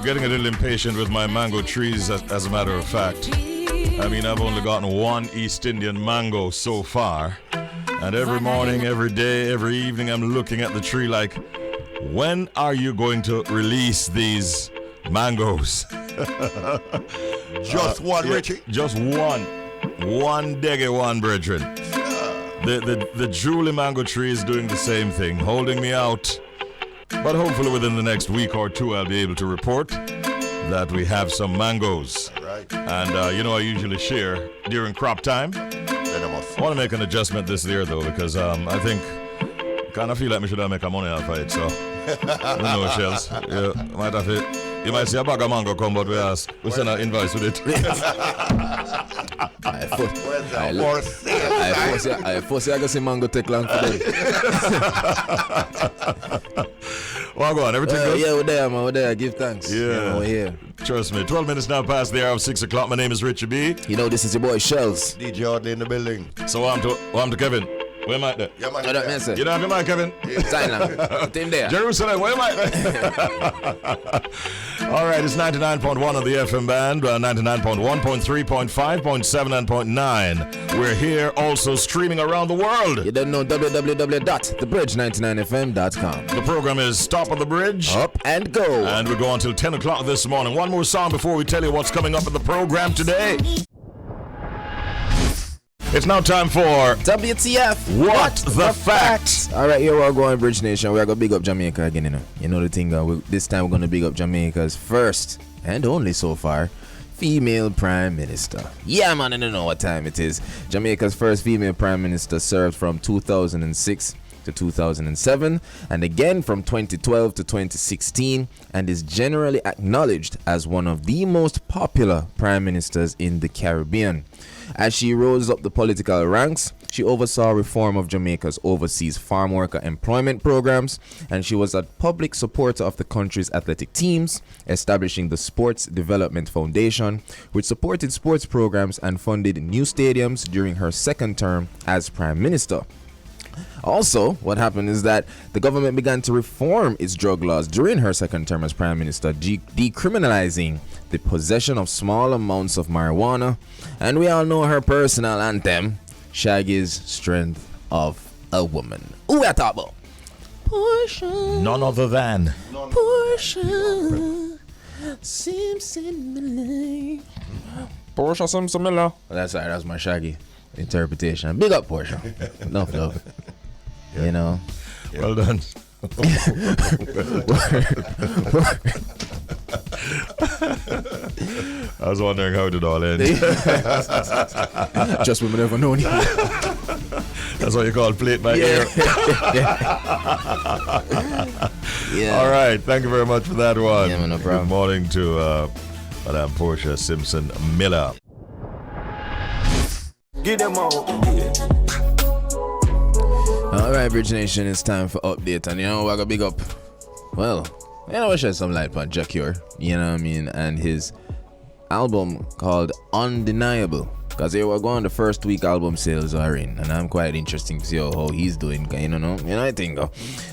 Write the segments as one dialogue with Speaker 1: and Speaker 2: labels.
Speaker 1: getting a little impatient with my mango trees, as a matter of fact. I mean, I've only gotten one East Indian mango so far. And every morning, every day, every evening, I'm looking at the tree like, when are you going to release these mangoes?
Speaker 2: Just one, Richie?
Speaker 1: Just one. One deggy one, brethren. The Julie mango tree is doing the same thing, holding me out. But hopefully within the next week or two, I'll be able to report that we have some mangoes.
Speaker 2: Right.
Speaker 1: And, I usually share during crop time. I want to make an adjustment this year, though, because I think, kind of feel like we should have make a money off of it, so. I don't know, Shelz. Yeah, might have it. You might see a bag of mango come, but we send an invoice with it.
Speaker 3: I force you, I see mango take long for them.
Speaker 1: Well, go on, everything good?
Speaker 3: Yeah, we're there, man, we're there. Give thanks.
Speaker 1: Yeah.
Speaker 3: We're here.
Speaker 1: Trust me, 12 minutes now past the hour of 6 o'clock. My name is Richie B.
Speaker 3: You know, this is your boy, Shelz.
Speaker 2: DJ Audley in the building.
Speaker 1: So I'm to Kevin. Where am I there?
Speaker 2: Yeah, man.
Speaker 3: What up, man, sir?
Speaker 1: You don't have your mic, Kevin?
Speaker 3: Silent. Team there.
Speaker 1: Jerusalem, where am I? All right, it's 99.1 on the FM band, 99.1, 0.3, 0.5, 0.7, and 0.9. We're here also streaming around the world.
Speaker 3: You don't know www.thebridge99fm.com.
Speaker 1: The program is Top of the Bridge.
Speaker 3: Up and go.
Speaker 1: And we go until 10 o'clock this morning. One more song before we tell you what's coming up in the program today. It's now time for
Speaker 3: WTF.
Speaker 1: What the Fact.
Speaker 3: All right, here we're going, Bridge Nation. We're going to big up Jamaica again, You know the thing, this time we're going to big up Jamaica's first and only so far female prime minister. Yeah, man, I don't know what time it is. Jamaica's first female prime minister served from 2006 to 2007 and again from 2012 to 2016 and is generally acknowledged as one of the most popular prime ministers in the Caribbean. As she rose up the political ranks, she oversaw reform of Jamaica's overseas farm worker employment programs, and she was a public supporter of the country's athletic teams, establishing the Sports Development Foundation, which supported sports programs and funded new stadiums during her second term as Prime Minister. Also, what happened is that the government began to reform its drug laws during her second term as Prime Minister, decriminalizing the possession of small amounts of marijuana. And we all know her personal anthem, Shaggy's Strength of a Woman. Who we are talking about? Portia.
Speaker 1: None other than
Speaker 3: Portia Simpson Miller. Portia Simpson Miller. That's right, that's my Shaggy interpretation. Big up, Portia. Enough love. You know.
Speaker 1: Yeah. Well done. I was wondering how it would all end.
Speaker 3: Just women never known you.
Speaker 1: That's what you call play it by ear.
Speaker 3: Yeah.
Speaker 1: All right. Thank you very much for that one.
Speaker 3: Yeah, man, no problem.
Speaker 1: Good morning to Madame Portia Simpson Miller.
Speaker 2: Give them all.
Speaker 3: All right, Bridge Nation, it's time for update, and we're gonna big up. Well, we shed some light on Jacure, you know what I mean, and his album called Undeniable. Because here we're going, the first week album sales are in, and I'm quite interested to see how he's doing. I think.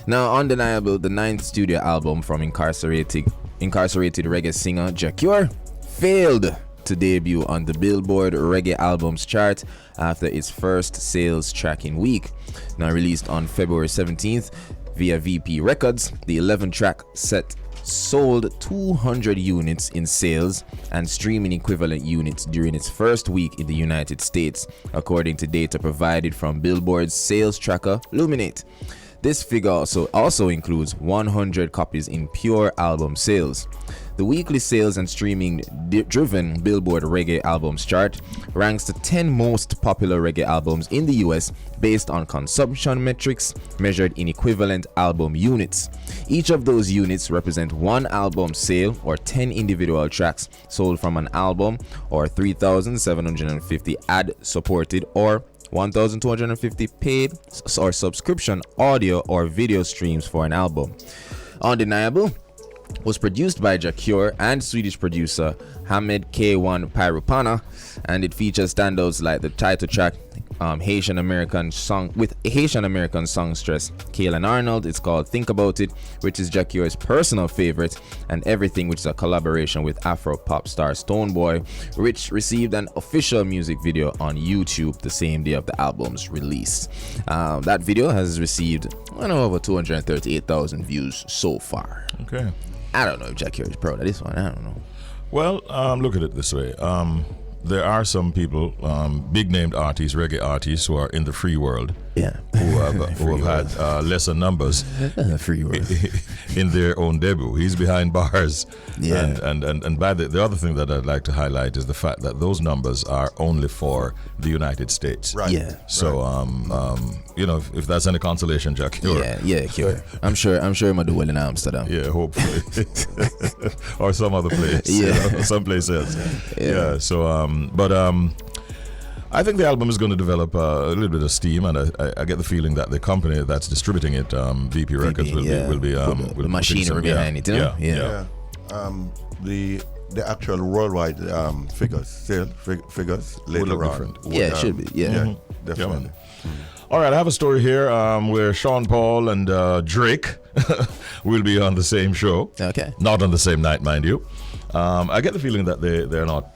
Speaker 3: Now, Undeniable, the 9th studio album from incarcerated reggae singer Jacure, failed to debut on the Billboard Reggae Albums chart after its first sales tracking week. Now released on February 17th via VP Records, the 11-track set sold 200 units in sales and streaming equivalent units during its first week in the United States, according to data provided from Billboard's sales tracker Luminate. This figure also includes 100 copies in pure album sales. The weekly sales and streaming-driven Billboard Reggae Albums chart ranks the 10 most popular reggae albums in the US based on consumption metrics measured in equivalent album units. Each of those units represent one album sale or 10 individual tracks sold from an album, or 3,750 ad-supported or 1,250 paid or subscription audio or video streams for an album. Undeniable was produced by Jacure and Swedish producer Hamed K1 Pyrupana, and it features standouts like the title track Haitian American songstress Kaylin Arnold. It's called Think About It, which is Jacky's personal favorite, and Everything, which is a collaboration with Afro pop star Stonebwoy, which received an official music video on YouTube the same day of the album's release. That video has received over 238,000 views so far.
Speaker 1: Okay.
Speaker 3: I don't know if Jackie is proud of this one. I don't know.
Speaker 1: Well, look at it this way. There are some people, big-named artists, reggae artists, who are in the free world, who have had lesser numbers
Speaker 3: free world.
Speaker 1: in their own debut. He's behind bars.
Speaker 3: Yeah.
Speaker 1: And by the other thing that I'd like to highlight is the fact that those numbers are only for the United States.
Speaker 2: Right.
Speaker 3: Yeah.
Speaker 1: So, if that's any consolation, Jack.
Speaker 3: Sure. I'm sure I'm gonna do well in Amsterdam.
Speaker 1: Yeah, hopefully. Or some other place.
Speaker 3: Yeah.
Speaker 1: Someplace else. Yeah. So, I think the album is going to develop a little bit of steam, and I get the feeling that the company that's distributing it, VP Records, will be
Speaker 3: the machinery behind it.
Speaker 2: Yeah. The actual worldwide figures later on.
Speaker 3: It should be. Yeah.
Speaker 2: Definitely.
Speaker 1: All right, I have a story here where Sean Paul and Drake will be on the same show.
Speaker 3: Okay.
Speaker 1: Not on the same night, mind you. I get the feeling that they're not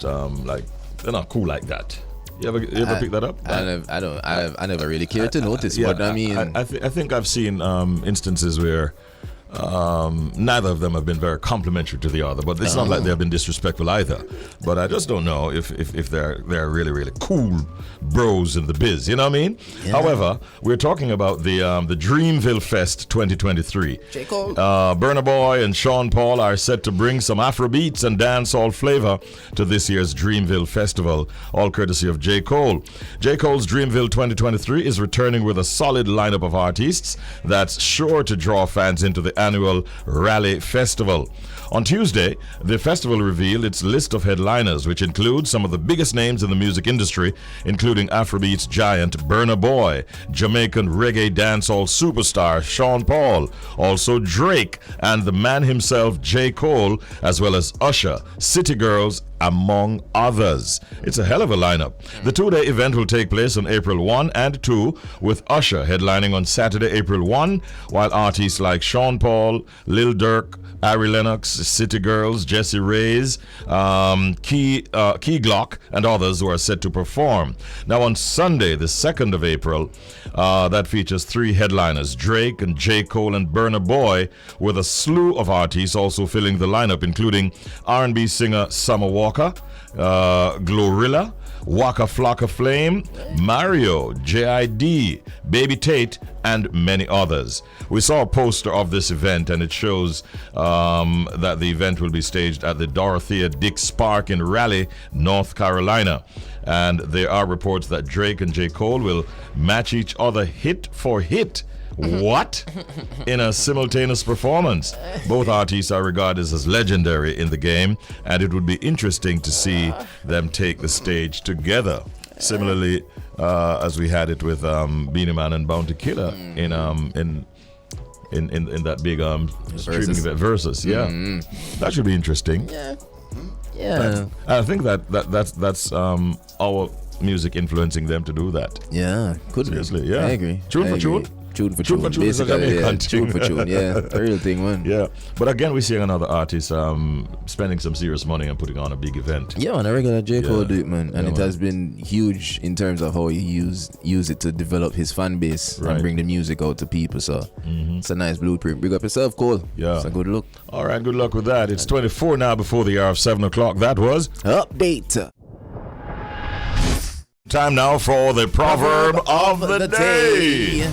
Speaker 1: they're not cool like that. You ever pick that up?
Speaker 3: I never really cared to notice, but I mean,
Speaker 1: I think I've seen instances where neither of them have been very complimentary to the other, but it's not like they've been disrespectful either. But I just don't know if they're really, really cool bros in the biz. You know what I mean? Yeah. However, we're talking about the Dreamville Fest 2023.
Speaker 3: J. Cole,
Speaker 1: Burna Boy and Sean Paul are set to bring some Afrobeats and dancehall flavor to this year's Dreamville Festival, all courtesy of J. Cole. J. Cole's Dreamville 2023 is returning with a solid lineup of artists that's sure to draw fans into the annual Rally Festival. On Tuesday, the festival revealed its list of headliners, which includes some of the biggest names in the music industry, including Afrobeats giant Burna Boy, Jamaican reggae dancehall superstar Sean Paul, also Drake, and the man himself J. Cole, as well as Usher, City Girls, among others. It's a hell of a lineup. The two-day event will take place on April 1 and 2, with Usher headlining on Saturday, April 1, while artists like Sean Paul, Lil Durk, Ari Lennox, City Girls, Jessie Reyes, Key Glock, and others who are set to perform. Now on Sunday, the 2nd of April, that features 3 headliners, Drake and J. Cole and Burna Boy, with a slew of artists also filling the lineup, including R&B singer Summer Walker, Glorilla, Waka Flocka Flame, Mario, J.I.D., Baby Tate, and many others. We saw a poster of this event, and it shows that the event will be staged at the Dorothea Dix Park in Raleigh, North Carolina. And there are reports that Drake and J. Cole will match each other hit for hit. What? In a simultaneous performance. Both artists are regarded as legendary in the game, and it would be interesting to see them take the stage together. Similarly, as we had it with Beenie Man and Bounty Killer in that big streaming event, Versus. Yeah, that should be interesting.
Speaker 3: Yeah.
Speaker 1: I think that's our music influencing them to do that.
Speaker 3: Yeah, could
Speaker 1: Seriously,
Speaker 3: be.
Speaker 1: yeah.
Speaker 3: I agree.
Speaker 1: Tune for tune.
Speaker 3: Tune for tune.
Speaker 1: Basically,
Speaker 3: yeah. Tune for tune. Yeah, the real thing, man.
Speaker 1: Yeah, but again, we're seeing another artist spending some serious money and putting on a big event.
Speaker 3: Yeah, on a regular J. Cole do it, man, and it
Speaker 1: man.
Speaker 3: has been huge in terms of how he use it to develop his fan base
Speaker 1: Right.
Speaker 3: and bring the music out to people. So it's a nice blueprint. Big up yourself, Cole.
Speaker 1: Yeah.
Speaker 3: It's a good look.
Speaker 1: All right, good luck with that. It's 24 now before the hour of 7 o'clock. That was
Speaker 3: Update.
Speaker 1: time now for the proverb of the day.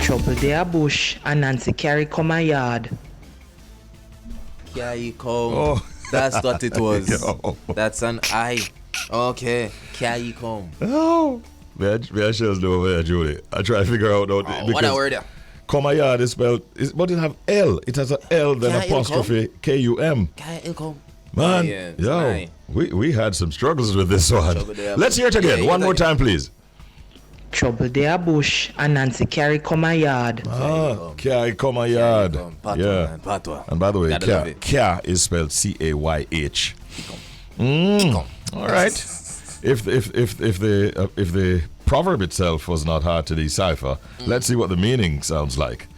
Speaker 4: Trouble their bush and Nancy carry come a yard.
Speaker 3: Carry come.
Speaker 1: Oh.
Speaker 3: That's what it was.
Speaker 1: Yo.
Speaker 3: That's an I. Okay. Carry come.
Speaker 1: Oh, me and Shells do over here, Julie. I try to figure out
Speaker 3: What a word.
Speaker 1: Come a yard is spelled, but it have L. It has an L, then
Speaker 3: Carry
Speaker 1: apostrophe K-U-M.
Speaker 3: Carry come.
Speaker 1: Man,
Speaker 3: Yeah,
Speaker 1: yo,
Speaker 3: aye.
Speaker 1: we had some struggles with this one.
Speaker 3: Trouble there.
Speaker 1: Let's hear it again.
Speaker 3: Yeah,
Speaker 1: One more
Speaker 3: again.
Speaker 1: time, please.
Speaker 4: Trouble their bush and Nancy carry come a yard.
Speaker 1: Kya come a yard.
Speaker 3: Patwa,
Speaker 1: Yeah.
Speaker 3: man, Patwa.
Speaker 1: And by the way,
Speaker 3: Gotta love
Speaker 1: Kya,
Speaker 3: it.
Speaker 1: Kya is spelled C-A-Y-H. All right. if the proverb itself was not hard to decipher, let's see what the meaning sounds like.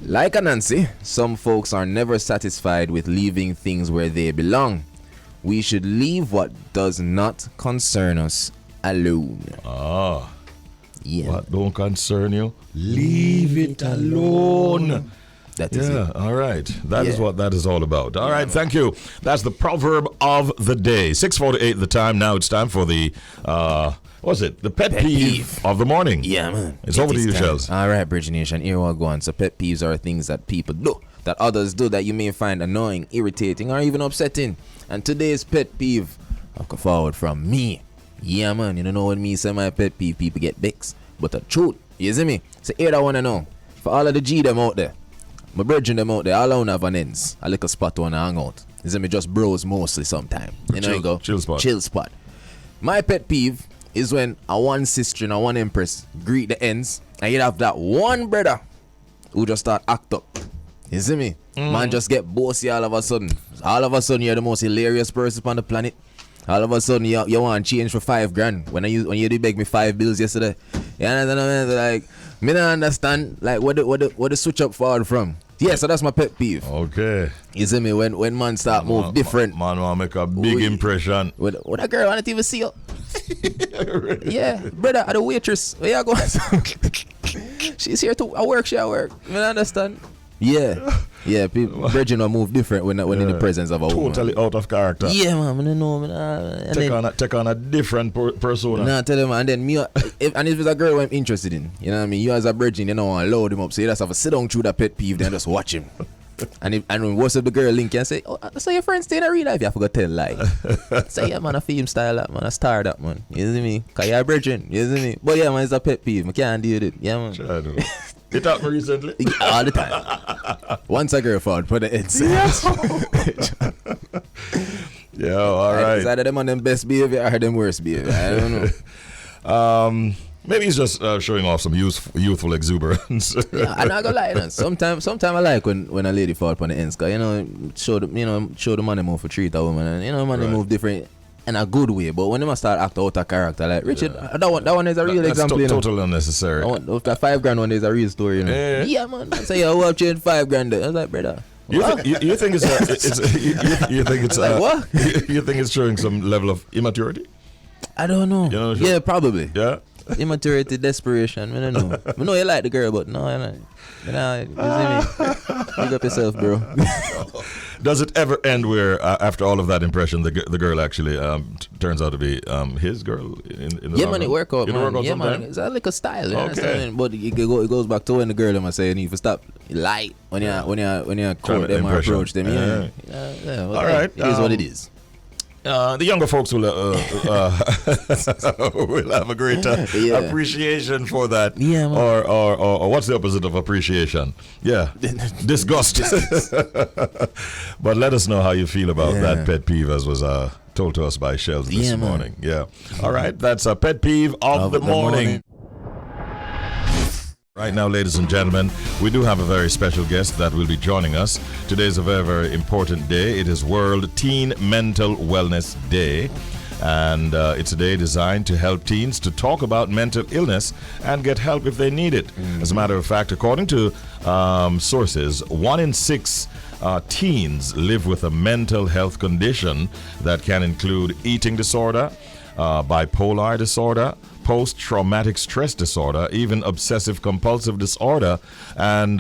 Speaker 3: Like Anansi, some folks are never satisfied with leaving things where they belong. We should leave what does not concern us alone.
Speaker 1: Ah.
Speaker 3: Yeah.
Speaker 1: What don't concern you, leave it alone.
Speaker 3: That is
Speaker 1: Yeah,
Speaker 3: it.
Speaker 1: all right. That is
Speaker 3: Yeah.
Speaker 1: what that is all about. All right, thank you. That's the proverb of the day. 6:48 the time. Now it's time for the, what's it? The pet peeve of the morning.
Speaker 3: Yeah, man.
Speaker 1: It's over to you,
Speaker 3: time.
Speaker 1: Shelz.
Speaker 3: All right, Bridge Nation. Here we go on. So pet peeves are things that people do, that others do, that you may find annoying, irritating, or even upsetting. And today's pet peeve, I'll come forward from me. Yeah, man. You don't know what me say my pet peeve, people get vexed. But the truth, you see me? So here I want to know, for all of the G them out there, my brethren them out there, all I want have an ends. A little spot on hang out. You see me? Just bros mostly sometime. You know, you go.
Speaker 1: Chill spot.
Speaker 3: Chill spot. My pet peeve is when a one sister and a one empress greet the ends, and you have that one brother who just start act up. You see me? Man just get bossy all of a sudden. All of a sudden you're the most hilarious person on the planet. All of a sudden you want change for $5,000 when you did beg me 5 bills yesterday. You understand? Like, me not understand like what the switch up forward from. Yeah, so that's my pet peeve.
Speaker 1: Okay.
Speaker 3: You see me? When man start move different.
Speaker 1: Man want make a big impression.
Speaker 3: With a girl, I don't even see you. Yeah, brother, the waitress. Where you going? She's here to work. She at work. You understand? Yeah. People, Bridget will move different when in the presence of a woman.
Speaker 1: Totally out of character.
Speaker 3: Yeah, man. I don't know, man.
Speaker 1: Take on a different persona.
Speaker 3: Nah, tell them, and then me, if it's a girl I'm interested in, you know what I mean? You as a Bridget, you don't want to load him up, so you just have to sit down through that pet peeve, then just watch him. And when what's up the girl link and say, oh, so your friends stay in a real life, you forgot to tell lie. Say, yeah, man, a film style that, man, a star that, man. You see me? Because you're a Bridget, you see me? But yeah, man, it's a pet peeve. I can't deal with it. Yeah, man.
Speaker 1: I know. You talked me recently?
Speaker 3: All the time. Once a girl found, put the headset.
Speaker 1: Yeah, all right.
Speaker 3: It's either them on them best behavior or them worst behavior. I don't know.
Speaker 1: Maybe he's just showing off some youthful exuberance.
Speaker 3: Yeah, I'm not gonna lie. No. Sometimes I like when a lady fall upon the ends, cause show the money move for treat a woman, and money move different in a good way. But when they must start act out of character, like Richard, that one is a real example.
Speaker 1: That's totally unnecessary.
Speaker 3: That $5,000 one is a real story. Yeah, man. I say, who have changed $5,000? I was like, brother.
Speaker 1: You think it's
Speaker 3: like, what?
Speaker 1: You think it's showing some level of immaturity?
Speaker 3: I don't know. Yeah, probably.
Speaker 1: Yeah.
Speaker 3: Immaturity, desperation. I don't know. I know you like the girl, but no, you see me. Pick up yourself, bro.
Speaker 1: Does it ever end where, after all of that impression, the girl actually turns out to be his girl in the
Speaker 3: yeah, man, it work out, man.
Speaker 1: Yeah,
Speaker 3: man, it's like a style. You
Speaker 1: Okay.
Speaker 3: understand? But it goes back to when the girl I'm saying, you stop light when you court them or approach them. Yeah.
Speaker 1: All right.
Speaker 3: It is what it is.
Speaker 1: The younger folks will will have a great appreciation for that.
Speaker 3: Yeah, man.
Speaker 1: Or what's the opposite of appreciation? Yeah, disgust. But let us know how you feel about that pet peeve, as was told to us by Shelz this morning. Yeah. All right, that's a pet peeve of the morning. Right now, ladies and gentlemen, we do have a very special guest that will be joining us. Today is a very, very important day. It is World Teen Mental Wellness Day. And it's a day designed to help teens to talk about mental illness and get help if they need it. As a matter of fact, according to sources, 1 in 6 teens live with a mental health condition that can include eating disorder, bipolar disorder, post-traumatic stress disorder, even obsessive-compulsive disorder, and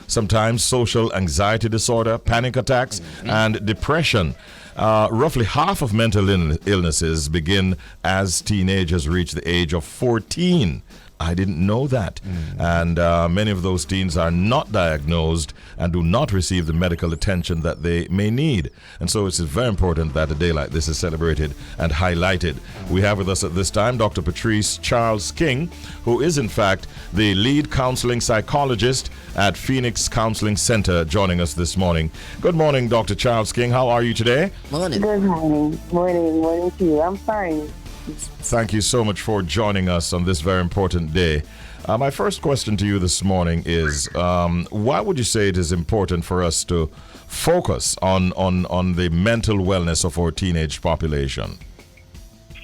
Speaker 1: sometimes social anxiety disorder, panic attacks, and depression. Roughly half of mental illnesses begin as teenagers reach the age of 14. I didn't know that. And many of those teens are not diagnosed and do not receive the medical attention that they may need. And so it's very important that a day like this is celebrated and highlighted. We have with us at this time Dr. Patrece Charles-King, who is in fact the lead counseling psychologist at Phoenix Counselling Center, joining us this morning. Good morning, Dr. Charles-King. How are you today?
Speaker 5: Morning. Good morning. Morning to you. I'm fine.
Speaker 1: Thank you so much for joining us on this very important day. My first question to you this morning is, why would you say it is important for us to focus on the mental wellness of our teenage population?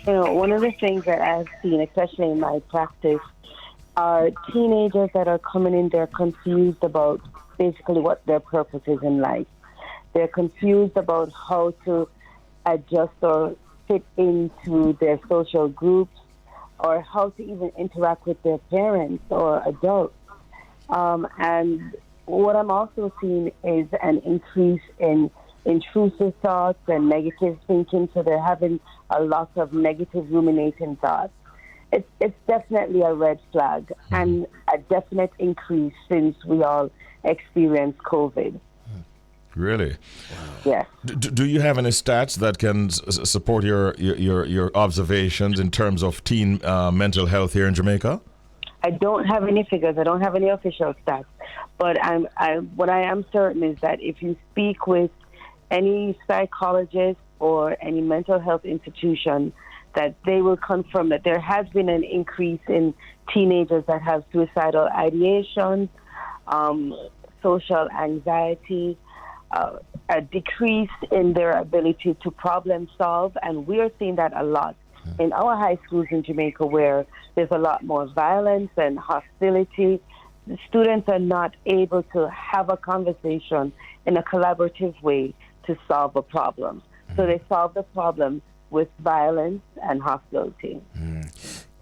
Speaker 5: One of the things that I've seen, especially in my practice, are teenagers that are coming in, they're confused about basically what their purpose is in life. They're confused about how to adjust or fit into their social groups or how to even interact with their parents or adults. And what I'm also seeing is an increase in intrusive thoughts and negative thinking, so they're having a lot of negative ruminating thoughts. It's definitely a red flag and a definite increase since we all experienced COVID.
Speaker 1: Really?
Speaker 3: Wow.
Speaker 5: Yes.
Speaker 1: Do you have any stats that can support your observations in terms of teen mental health here in Jamaica?
Speaker 5: I don't have any figures. I don't have any official stats. But what I am certain is that if you speak with any psychologist or any mental health institution, that they will confirm that there has been an increase in teenagers that have suicidal ideations, social anxiety, a decrease in their ability to problem solve, and we are seeing that a lot in our high schools in Jamaica, where there's a lot more violence and hostility. The students are not able to have a conversation in a collaborative way to solve a problem. So they solve the problem with violence and hostility.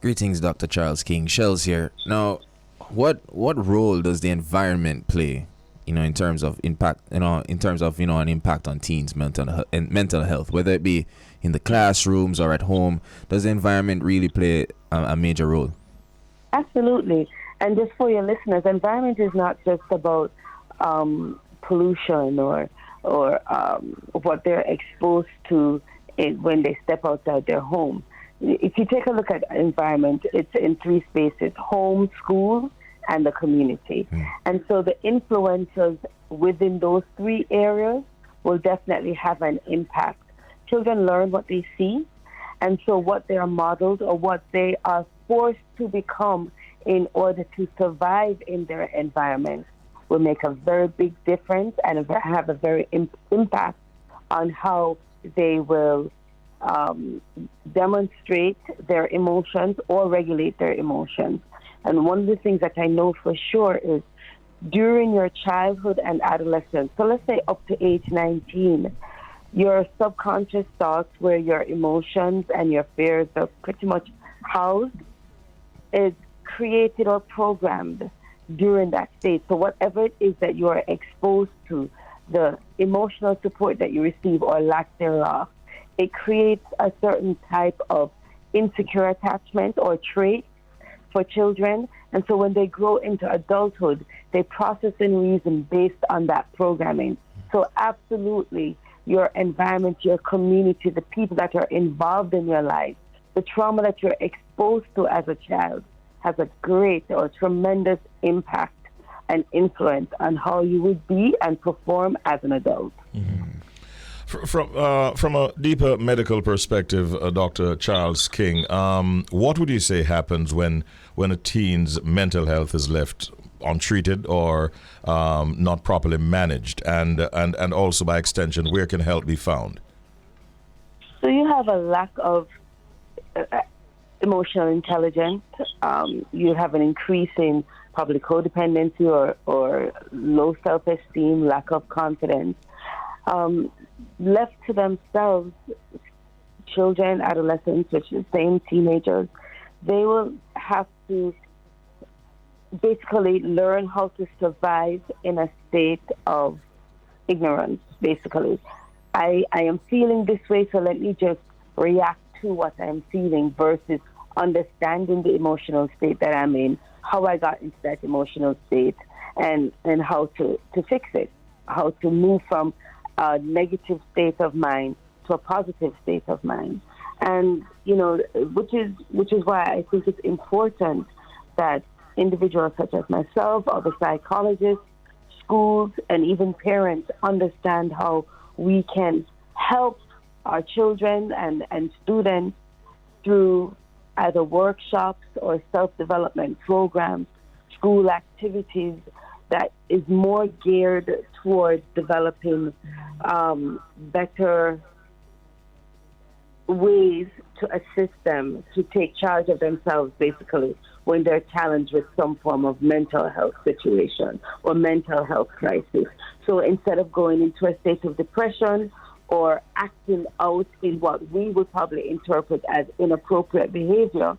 Speaker 3: Greetings, Dr. Charles-King. Shelz here. Now, what role does the environment play, in terms of impact, an impact on teens' mental health, whether it be in the classrooms or at home? Does the environment really play a major role?
Speaker 5: Absolutely. And just for your listeners, environment is not just about pollution or what they're exposed to when they step outside their home. If you take a look at environment, it's in three spaces: home, school, and the community. And so the influences within those three areas will definitely have an impact. Children learn what they see, and so what they are modeled or what they are forced to become in order to survive in their environment will make a very big difference and have a very impact on how they will demonstrate their emotions or regulate their emotions. And one of the things that I know for sure is during your childhood and adolescence, so let's say up to age 19, your subconscious thoughts, where your emotions and your fears are pretty much housed, is created or programmed during that stage. So whatever it is that you are exposed to, the emotional support that you receive or lack thereof, it creates a certain type of insecure attachment or trait for children. And so when they grow into adulthood, they process and reason based on that programming. So absolutely, your environment, your community, the people that are involved in your life, the trauma that you're exposed to as a child has a great or tremendous impact and influence on how you would be and perform as an adult.
Speaker 1: From a deeper medical perspective, Dr. Charles-King, what would you say happens when a teen's mental health is left untreated or not properly managed, and also by extension, where can help be found?
Speaker 5: So you have a lack of emotional intelligence. You have an increase in probably codependency or low self-esteem, lack of confidence. Left to themselves, children, adolescents, which is same teenagers, they will have to basically learn how to survive in a state of ignorance, basically. I am feeling this way, so let me just react to what I'm feeling versus understanding the emotional state that I'm in, how I got into that emotional state, and how to fix it, how to move from a negative state of mind to a positive state of mind. And, which is why I think it's important that individuals such as myself, other psychologists, schools, and even parents understand how we can help our children and students through either workshops or self-development programs, school activities that is more geared towards developing better ways to assist them to take charge of themselves, basically, when they're challenged with some form of mental health situation or mental health crisis. So instead of going into a state of depression or acting out in what we would probably interpret as inappropriate behavior,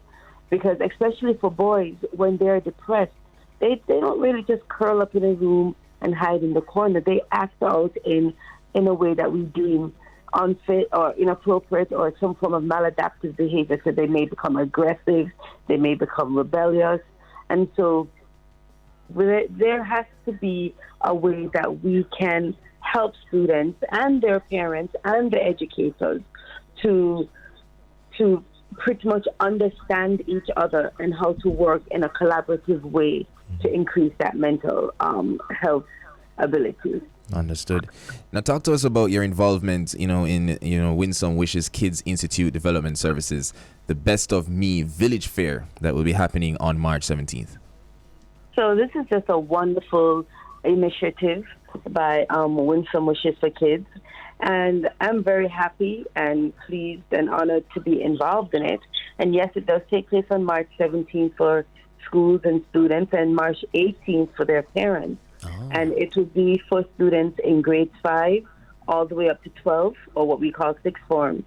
Speaker 5: because especially for boys, when they're depressed, they don't really just curl up in a room and hide in the corner. They act out in a way that we deem unfit or inappropriate or some form of maladaptive behavior. So they may become aggressive, they may become rebellious. And so there has to be a way that we can help students and their parents and the educators to pretty much understand each other and how to work in a collaborative way to increase that mental health ability.
Speaker 3: Understood. Now, talk to us about your involvement, in Win Some Wishes Kids Institute Development Services, the Best of Me Village Fair that will be happening on March 17th.
Speaker 5: So this is just a wonderful initiative by Win Some Wishes for Kids, and I'm very happy and pleased and honored to be involved in it. And yes, it does take place on March 17th for schools and students, and March 18th for their parents. And it will be for students in grades 5 all the way up to 12, or what we call sixth form.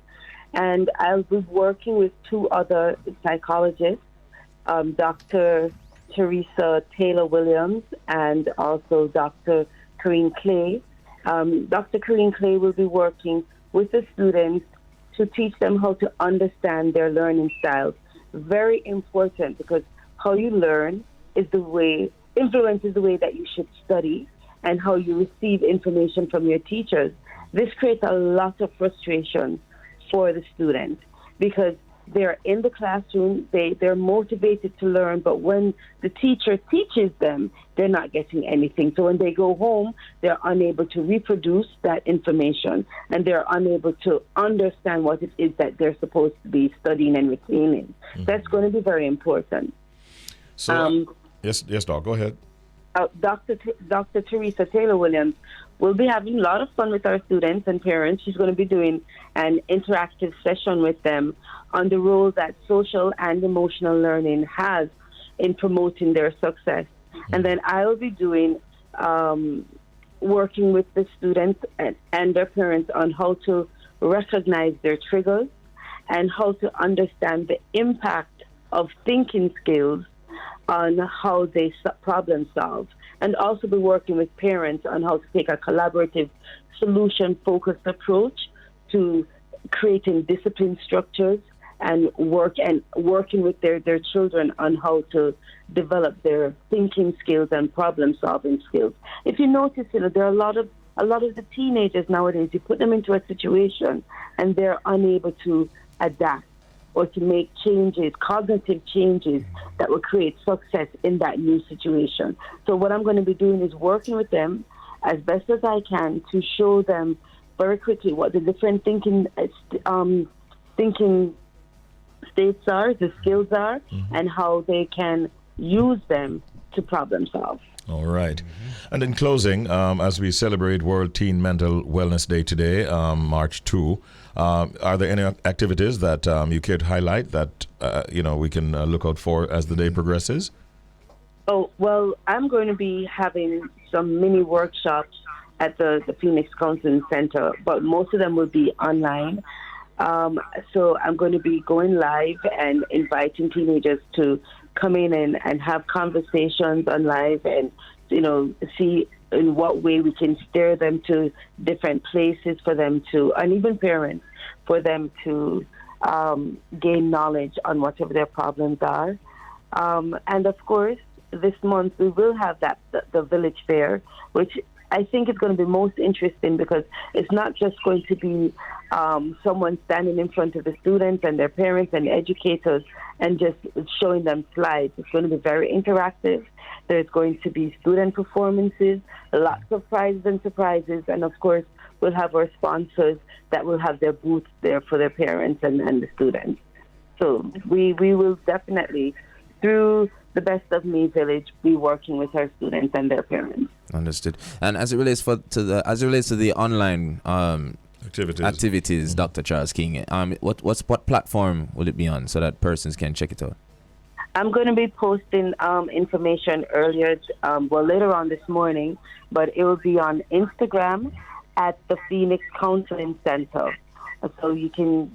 Speaker 5: And I'll be working with 2 other psychologists, Dr. Teresa Taylor-Williams and also Dr. Corinne Clay. Dr. Corinne Clay will be working with the students to teach them how to understand their learning styles. Very important, because how you learn influences the way that you should study and how you receive information from your teachers. This creates a lot of frustration for the students because they're in the classroom, they're motivated to learn, but when the teacher teaches them, they're not getting anything. So when they go home, they're unable to reproduce that information and they're unable to understand what it is that they're supposed to be studying and retaining. Mm-hmm. That's going to be very important.
Speaker 1: So, yes, Doc, go ahead.
Speaker 5: Dr. Teresa Taylor-Williams will be having a lot of fun with our students and parents. She's going to be doing an interactive session with them on the role that social and emotional learning has in promoting their success. Mm-hmm. And then I will be doing working with the students and their parents on how to recognize their triggers and how to understand the impact of thinking skills on how they problem solve, and also be working with parents on how to take a collaborative, solution-focused approach to creating discipline structures and working with their children on how to develop their thinking skills and problem-solving skills. If you notice, there are a lot of the teenagers nowadays. You put them into a situation and they're unable to adapt or to make changes, cognitive changes that will create success in that new situation. So what I'm going to be doing is working with them as best as I can to show them very quickly what the different thinking states are, the skills are, mm-hmm. and how they can use them to problem solve.
Speaker 1: All right. Mm-hmm. And in closing, as we celebrate World Teen Mental Wellness Day today, March 2, are there any activities that you care to highlight that we can look out for as the day progresses?
Speaker 5: Oh, well, I'm going to be having some mini workshops at the Phoenix Counselling Center, but most of them will be online. So I'm going to be going live and inviting teenagers to come in and have conversations on live and, see in what way we can steer them to different places for them to, and even parents, for them to gain knowledge on whatever their problems are. And of course, this month we will have the village fair, which I think is going to be most interesting because it's not just going to be someone standing in front of the students and their parents and the educators and just showing them slides. It's going to be very interactive. There's going to be student performances, lots of prizes and surprises, and of course, we'll have our sponsors that will have their booths there for their parents and the students. So we will definitely, through the Best of Me Village, be working with our students and their parents.
Speaker 3: Understood. And as it relates to the online Activities, Dr. Charles-King. What platform will it be on so that persons can check it out?
Speaker 5: I'm going to be posting information later on this morning, but it will be on Instagram at the Phoenix Counselling Center. So you can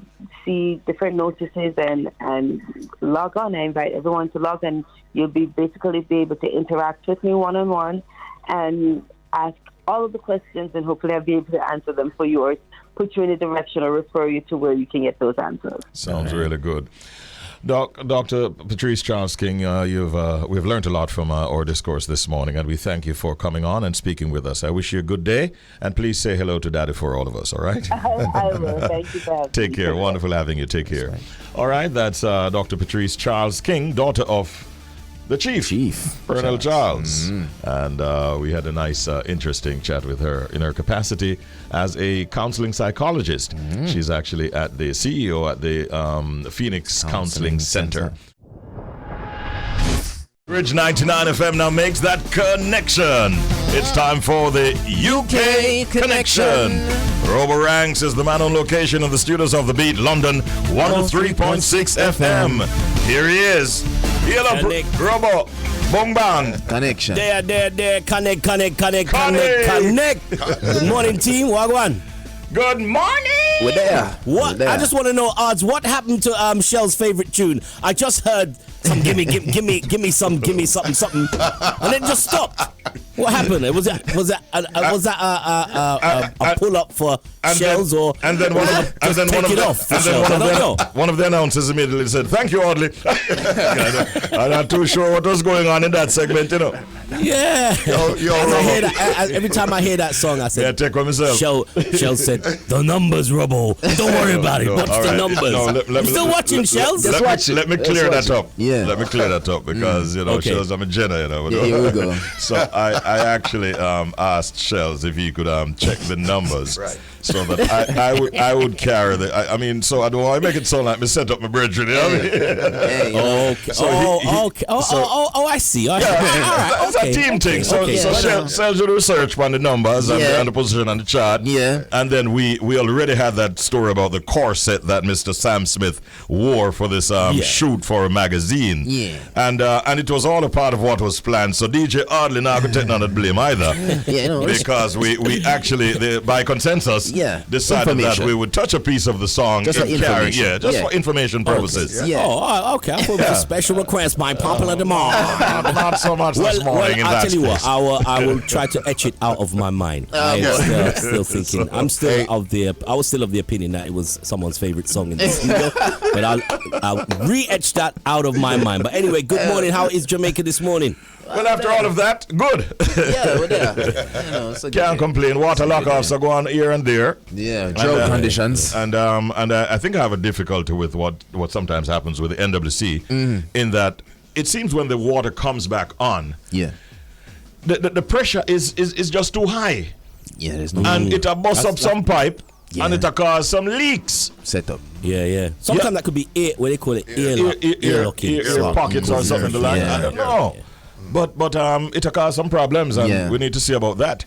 Speaker 5: see different notices and log on. I invite everyone to log on. You'll be able to interact with me one-on-one and ask all of the questions, and hopefully I'll be able to answer them for you or put you in a direction or refer you to where you can get those answers.
Speaker 1: Sounds really good. Dr. Patrece Charles-King, we've learned a lot from our discourse this morning, and we thank you for coming on and speaking with us. I wish you a good day, and please say hello to Daddy for all of us, all right?
Speaker 5: I will. Thank you for having me.
Speaker 1: Take care. Wonderful having you. Take care. All right, that's Dr. Patrece Charles-King, daughter of the Chief Colonel Charles. And we had a nice, interesting chat with her in her capacity as a counseling psychologist. She's actually at the CEO at the Phoenix Counselling Center. Bridge 99 FM now makes that connection. It's time for the UK Connection. Robo Ranks is the man on location in the studios of The Beat, London, 103.6 FM. Here he is. Yellow Robo. Bong bang.
Speaker 3: Connection.
Speaker 6: There. Connect. Good morning, team. Wagwan.
Speaker 1: Good morning.
Speaker 3: We're there.
Speaker 6: What? I just want to know, Odds, what happened to Shel's favorite tune? I just heard some give me something, and then just stopped. What happened? Was that a pull up for Shells, or
Speaker 1: and then one of the announcers immediately said, "Thank you, Audley." I'm not too sure what was going on in that segment, you know.
Speaker 6: Yeah. Every time I hear that song, I said,
Speaker 1: "Yeah, take one myself."
Speaker 6: Shell said, "The numbers, Robbo. Don't worry about it. Watch the numbers."
Speaker 1: No,
Speaker 6: I'm still watching, Shells.
Speaker 1: Let me clear that up.
Speaker 3: Yeah.
Speaker 1: Let me clear that up because Shells, I'm a Jenna,
Speaker 3: Yeah, here we go.
Speaker 1: So I actually asked Shells if he could check the numbers,
Speaker 2: Right.
Speaker 1: so that I would carry the. I mean, so I don't want to make it sound like me set up my brethren. You know what I mean?
Speaker 6: Okay. I see. All right.
Speaker 1: It's a team thing. So Shells do the research on the numbers and the position on the chart.
Speaker 3: Yeah.
Speaker 1: And then we already had that story about the corset that Mr. Sam Smith wore for this shoot for a magazine.
Speaker 3: Yeah.
Speaker 1: And it was all a part of what was planned. So DJ Audley now could take none of the blame either. Because we actually, by consensus, decided that we would touch a piece of the song
Speaker 3: just
Speaker 1: for information purposes.
Speaker 6: Oh, okay. I thought it was a special request by popular demand.
Speaker 1: Not so much this morning in
Speaker 6: I'll
Speaker 1: that
Speaker 6: tell you
Speaker 1: space.
Speaker 6: what, I will try to etch it out of my mind. I'm still thinking. I was still of the opinion that it was someone's favorite song in the studio, but I'll re-etch that out of my mind. But anyway, good morning. How is Jamaica this morning?
Speaker 1: Well, after all of that, good.
Speaker 3: Yeah, we're there.
Speaker 1: Can't complain. Water lockoffs are going here and there.
Speaker 3: Yeah, drought conditions.
Speaker 1: And I think I have a difficulty with what sometimes happens with the NWC in that it seems when the water comes back on, the pressure is just too high.
Speaker 3: Yeah, there's no.
Speaker 1: And it busts up some pipe and it cause some leaks.
Speaker 3: Set up.
Speaker 6: Yeah. Sometimes that could be ear, what they call it, ear
Speaker 1: pockets or something like that. I don't know. But it cause some problems, and we need to see about that.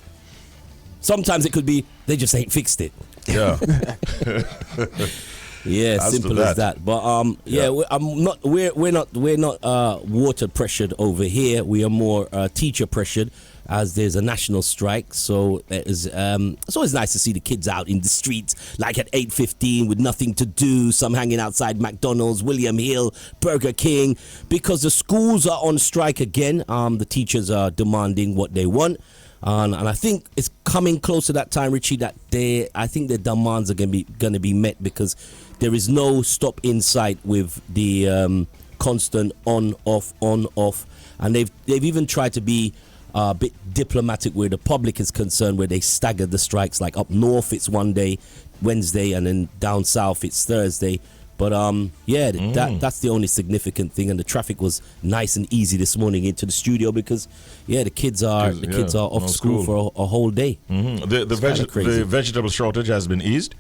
Speaker 6: Sometimes it could be they just ain't fixed it.
Speaker 1: Yeah.
Speaker 6: Yeah, simple as that. But we're not water pressured over here. We are more teacher pressured, as there's a national strike. So it's always nice to see the kids out in the streets, like at 8:15 with nothing to do. Some hanging outside McDonald's, William Hill, Burger King, because the schools are on strike again. The teachers are demanding what they want. And I think it's coming close to that time, Richie, that I think their demands are going to be met, because there is no stop in sight with the constant on, off, and they've even tried to be a bit diplomatic where the public is concerned, where they stagger the strikes. Like up north, it's one day, Wednesday, and then down south, it's Thursday. But that's the only significant thing, and the traffic was nice and easy this morning into the studio because the kids are off school for a whole day.
Speaker 1: The vegetable shortage has been eased.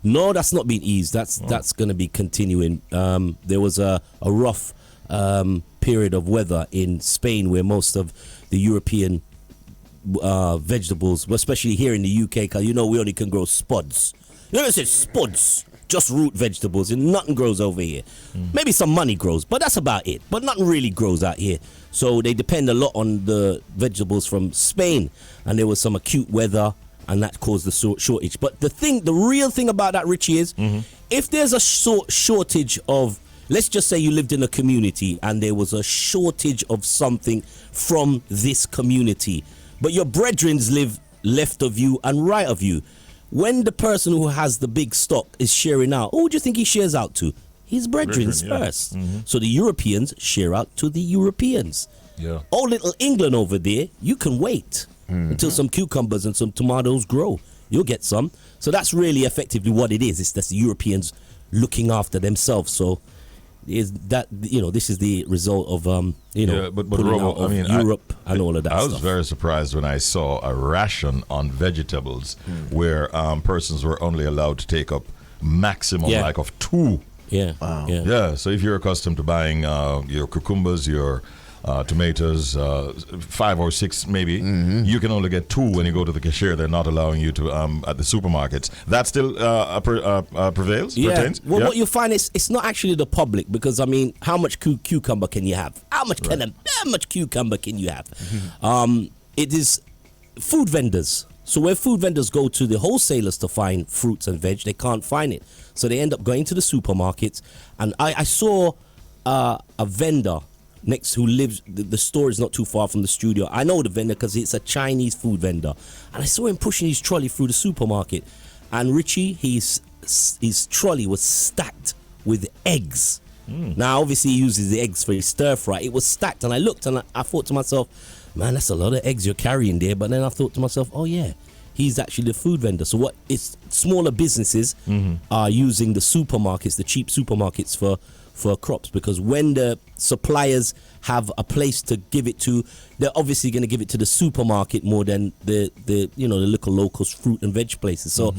Speaker 6: No, that's not been eased. That's going to be continuing. There was a rough period of weather in Spain where most of the European vegetables, especially here in the UK, because we only can grow spuds. You know, I said spuds, just root vegetables, and nothing grows over here. Maybe some money grows, but that's about it. But nothing really grows out here. So they depend a lot on the vegetables from Spain, and there was some acute weather, and that caused the shortage. But the real thing about that, Richie, is if there's a shortage of, let's just say you lived in a community and there was a shortage of something from this community, but your brethrens live left of you and right of you. When the person who has the big stock is sharing out, who do you think he shares out to? His brethrens first. So the Europeans share out to the Europeans.
Speaker 1: Yeah.
Speaker 6: Oh, little England over there, you can wait until some cucumbers and some tomatoes grow. You'll get some. So that's really effectively what it is. It's just the Europeans looking after themselves. So is that, this is the result of
Speaker 1: but
Speaker 6: pulling
Speaker 1: Robo,
Speaker 6: out of Europe and all of that
Speaker 1: I was
Speaker 6: stuff.
Speaker 1: very surprised when I saw a ration on vegetables where persons were only allowed to take up maximum of 2.
Speaker 6: Yeah.
Speaker 3: Wow.
Speaker 1: Yeah, so if you're accustomed to buying your cucumbers, your tomatoes, 5 or 6 maybe, you can only get 2 when you go to the cashier. They're not allowing you to at the supermarkets. That still prevails? Pertains?
Speaker 6: Well, what you find is it's not actually the public, because how much cucumber can you have? How much cucumber can you have? It is food vendors. So where food vendors go to the wholesalers to find fruits and veg, they can't find it. So they end up going to the supermarkets. And I saw a vendor who lives, the store is not too far from the studio. I know the vendor because it's a Chinese food vendor. And I saw him pushing his trolley through the supermarket. And Richie, his trolley was stacked with eggs. Now, obviously, he uses the eggs for his stir fry. It was stacked. And I looked and I thought to myself, man, that's a lot of eggs you're carrying there. But then I thought to myself, oh, yeah, he's actually the food vendor. So what? It's smaller businesses are using the supermarkets, the cheap supermarkets for crops, because when the suppliers have a place to give it to, they're obviously going to give it to the supermarket more than the little local fruit and veg places. So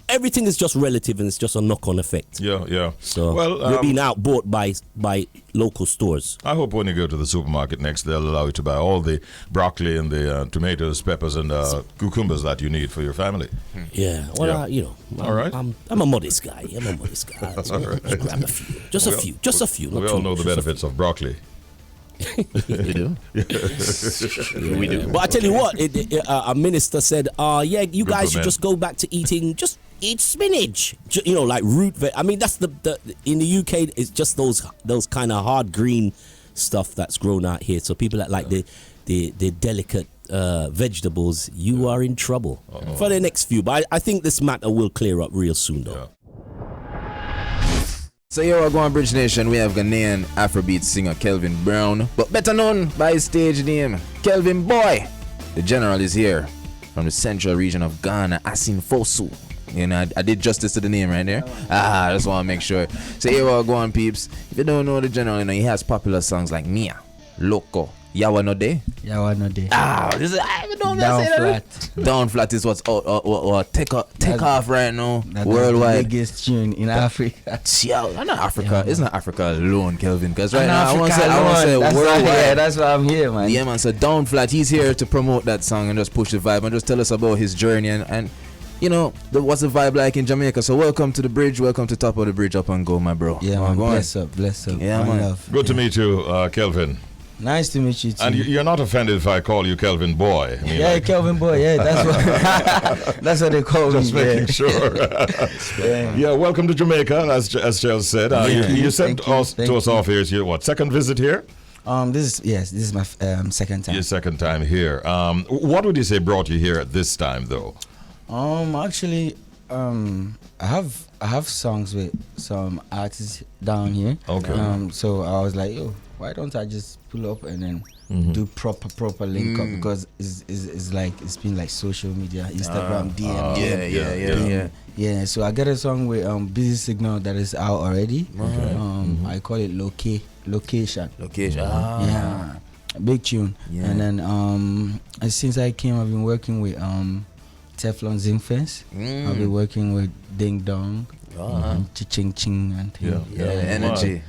Speaker 6: everything is just relative, and it's just a knock-on effect.
Speaker 1: Yeah.
Speaker 6: So
Speaker 1: we're
Speaker 6: being outbought by local stores.
Speaker 1: I hope when you go to the supermarket next, they'll allow you to buy all the broccoli and the tomatoes, peppers, and cucumbers that you need for your family.
Speaker 6: Yeah. Well,
Speaker 1: all right.
Speaker 6: I'm a modest guy. So
Speaker 1: All right.
Speaker 6: grab a few. Just a few.
Speaker 1: We all know the benefits of broccoli.
Speaker 3: We do.
Speaker 6: We do. But I tell you what, a minister said, you guys should just go back to eating, just eat spinach. Like root veg. That's the in the UK, it's just those kind of hard green stuff that's grown out here. So people that like the delicate vegetables, you are in trouble for the next few. But I think this matter will clear up real soon, though.
Speaker 1: Yeah.
Speaker 3: So here we go on Bridge Nation, we have Ghanaian Afrobeat singer Kelvyn Brown, but better known by his stage name, Kelvyn Boy. The general is here from the central region of Ghana, Asinfosu. I did justice to the name right there. I just want to make sure. So here we go on, peeps. If you don't know the general, he has popular songs like Mia, Loco, Yawa No Day. This is, I don't know.
Speaker 7: Down Flat.
Speaker 3: Down Flat is what's take off right now,
Speaker 7: That's
Speaker 3: worldwide.
Speaker 7: the biggest tune in Africa.
Speaker 3: Yeah, not Africa. It's not Africa alone, Kelvyn. Because right
Speaker 7: In
Speaker 3: now, I want to
Speaker 7: Africa
Speaker 3: say
Speaker 7: alone.
Speaker 3: worldwide.
Speaker 7: That's why I'm here, man.
Speaker 3: Yeah, man. So Down Flat, he's here to promote that song and just push the vibe and just tell us about his journey and what's the vibe like in Jamaica. So welcome to the bridge. Welcome to Top of the Bridge. Up and go, my bro.
Speaker 7: Yeah, man. Bless up.
Speaker 3: Yeah,
Speaker 7: One
Speaker 3: man.
Speaker 7: love.
Speaker 1: Good to meet you, Kelvyn.
Speaker 7: Nice to meet you too.
Speaker 1: And you're not offended if I call you Kelvyn Boy.
Speaker 7: Kelvyn Boy. Yeah, that's what they call
Speaker 1: Just
Speaker 7: me.
Speaker 1: making sure. Yeah, welcome to Jamaica, as Shelz said. You sent to us off here. It's your second visit here?
Speaker 7: This is my second time.
Speaker 1: Your second time here. What would you say brought you here at this time, though?
Speaker 7: Actually, I have songs with some artists down here.
Speaker 1: Okay.
Speaker 7: So I was like, why don't I just pull up and then do proper link up, because it's been like social media, Instagram, DM. Yeah. So I got a song with Busy Signal that is out already. I call it Location. Yeah, big tune.
Speaker 3: Yeah.
Speaker 7: And then since I came, I've been working with Teflon Zinc Fence. I've been working with Ding Dong. Ching Ching and things.
Speaker 3: Energy.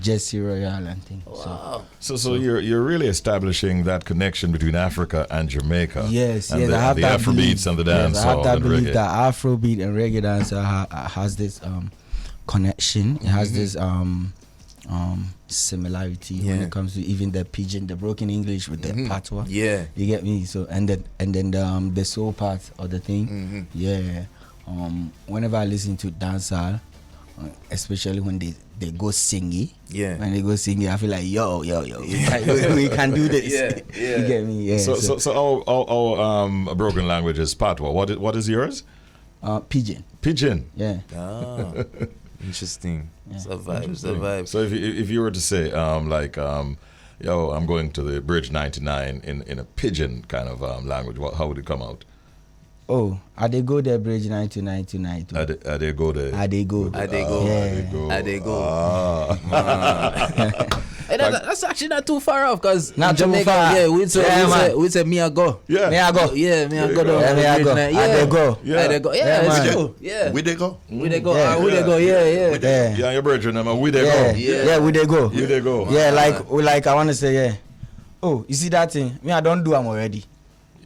Speaker 7: Jesse Royale and things. Wow.
Speaker 1: So you're really establishing that connection between Africa and Jamaica.
Speaker 7: Yes,
Speaker 1: and
Speaker 7: yes. I have
Speaker 1: the
Speaker 7: that
Speaker 1: Afrobeats and the dancehall.
Speaker 7: Yes, I have that
Speaker 1: and
Speaker 7: belief
Speaker 1: reggae.
Speaker 7: that Afrobeat and reggae dance has this connection. It has this similarity when it comes to even the pidgin, the broken English with the patois.
Speaker 3: Yeah,
Speaker 7: you get me. So and then the soul part of the thing. Yeah. Whenever I listen to dancehall, especially when they go singy.
Speaker 3: Yeah.
Speaker 7: When they go singy, I feel like yo, we can do this. You get me? Yeah.
Speaker 1: So our broken language is patois. What is yours?
Speaker 7: Pidgin.
Speaker 1: Pidgin.
Speaker 7: Yeah.
Speaker 3: Interesting. It's a vibe.
Speaker 1: So if you were to say yo, I'm going to the Bridge 99 in a pidgin kind of language, how would it come out?
Speaker 7: Oh, I they go there Bridge 1992.
Speaker 1: I they go there.
Speaker 7: I they go.
Speaker 3: Hey, that's actually not too far off, because
Speaker 7: not
Speaker 3: Jamaica,
Speaker 7: too far.
Speaker 3: yeah, we say me I go.
Speaker 1: Yeah.
Speaker 7: Me I go.
Speaker 3: Yeah, me I go.
Speaker 7: Yeah, me I go. I they go.
Speaker 1: Yeah.
Speaker 3: I they go. Yeah, it's true. Yeah.
Speaker 2: We they go.
Speaker 3: We they go.
Speaker 7: Yeah.
Speaker 3: We they go. Yeah.
Speaker 1: Yeah, your brethren, we they
Speaker 7: Yeah.
Speaker 1: go.
Speaker 7: Yeah, we they go.
Speaker 1: We they go.
Speaker 7: Yeah, like I want to say, yeah. Oh, you see that thing? Me I don't do them already.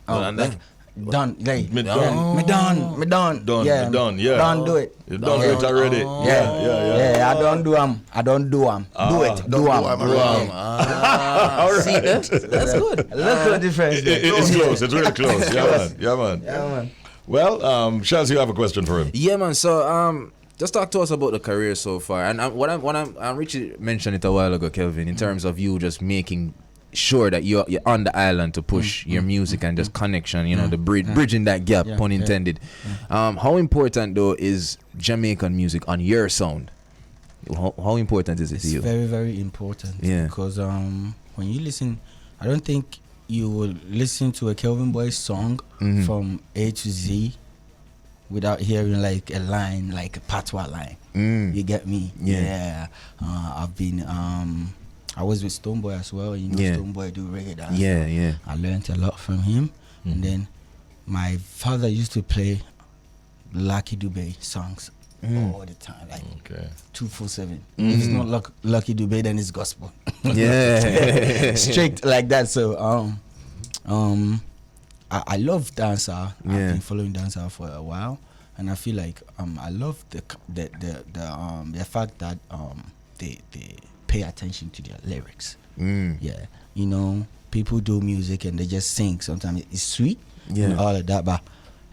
Speaker 7: Done. Like,
Speaker 1: Me
Speaker 7: done. Me done.
Speaker 1: Done,
Speaker 7: Yeah.
Speaker 1: me done, yeah.
Speaker 7: Done. Do it.
Speaker 1: You done it already.
Speaker 7: Yeah. I don't do them. Do it. Do them.
Speaker 3: See, that's good.
Speaker 7: Look at the difference.
Speaker 1: It's close. It's really close. Yeah, man. Well, Shelz, you have a question for him.
Speaker 3: Yeah, man. So, just talk to us about the career so far. And I'm Richie mentioned it a while ago, Kelvyn, in terms of you just making sure that you're on the island to push your music and just connection, the bridging that gap, pun intended. How important though is Jamaican music on your sound? How important is it to you?
Speaker 7: It's very, very important.
Speaker 3: Yeah.
Speaker 7: Because when you listen, I don't think you will listen to a Kelvyn Boy song from A to Z without hearing like a line, like a patois line. You get me? Yeah. I've been I was with Stonebwoy as well. Stonebwoy do reggae dance.
Speaker 3: Yeah.
Speaker 7: I learned a lot from him. And then my father used to play Lucky Dube songs all the time, like 247. If it's not Lucky Dube, then it's gospel.
Speaker 3: Yeah.
Speaker 7: Strict like that. So I love dancehall. I've been following dancehall for a while, and I feel like I love the fact that they pay attention to their lyrics. Yeah, people do music and they just sing. Sometimes it's sweet and all of that, but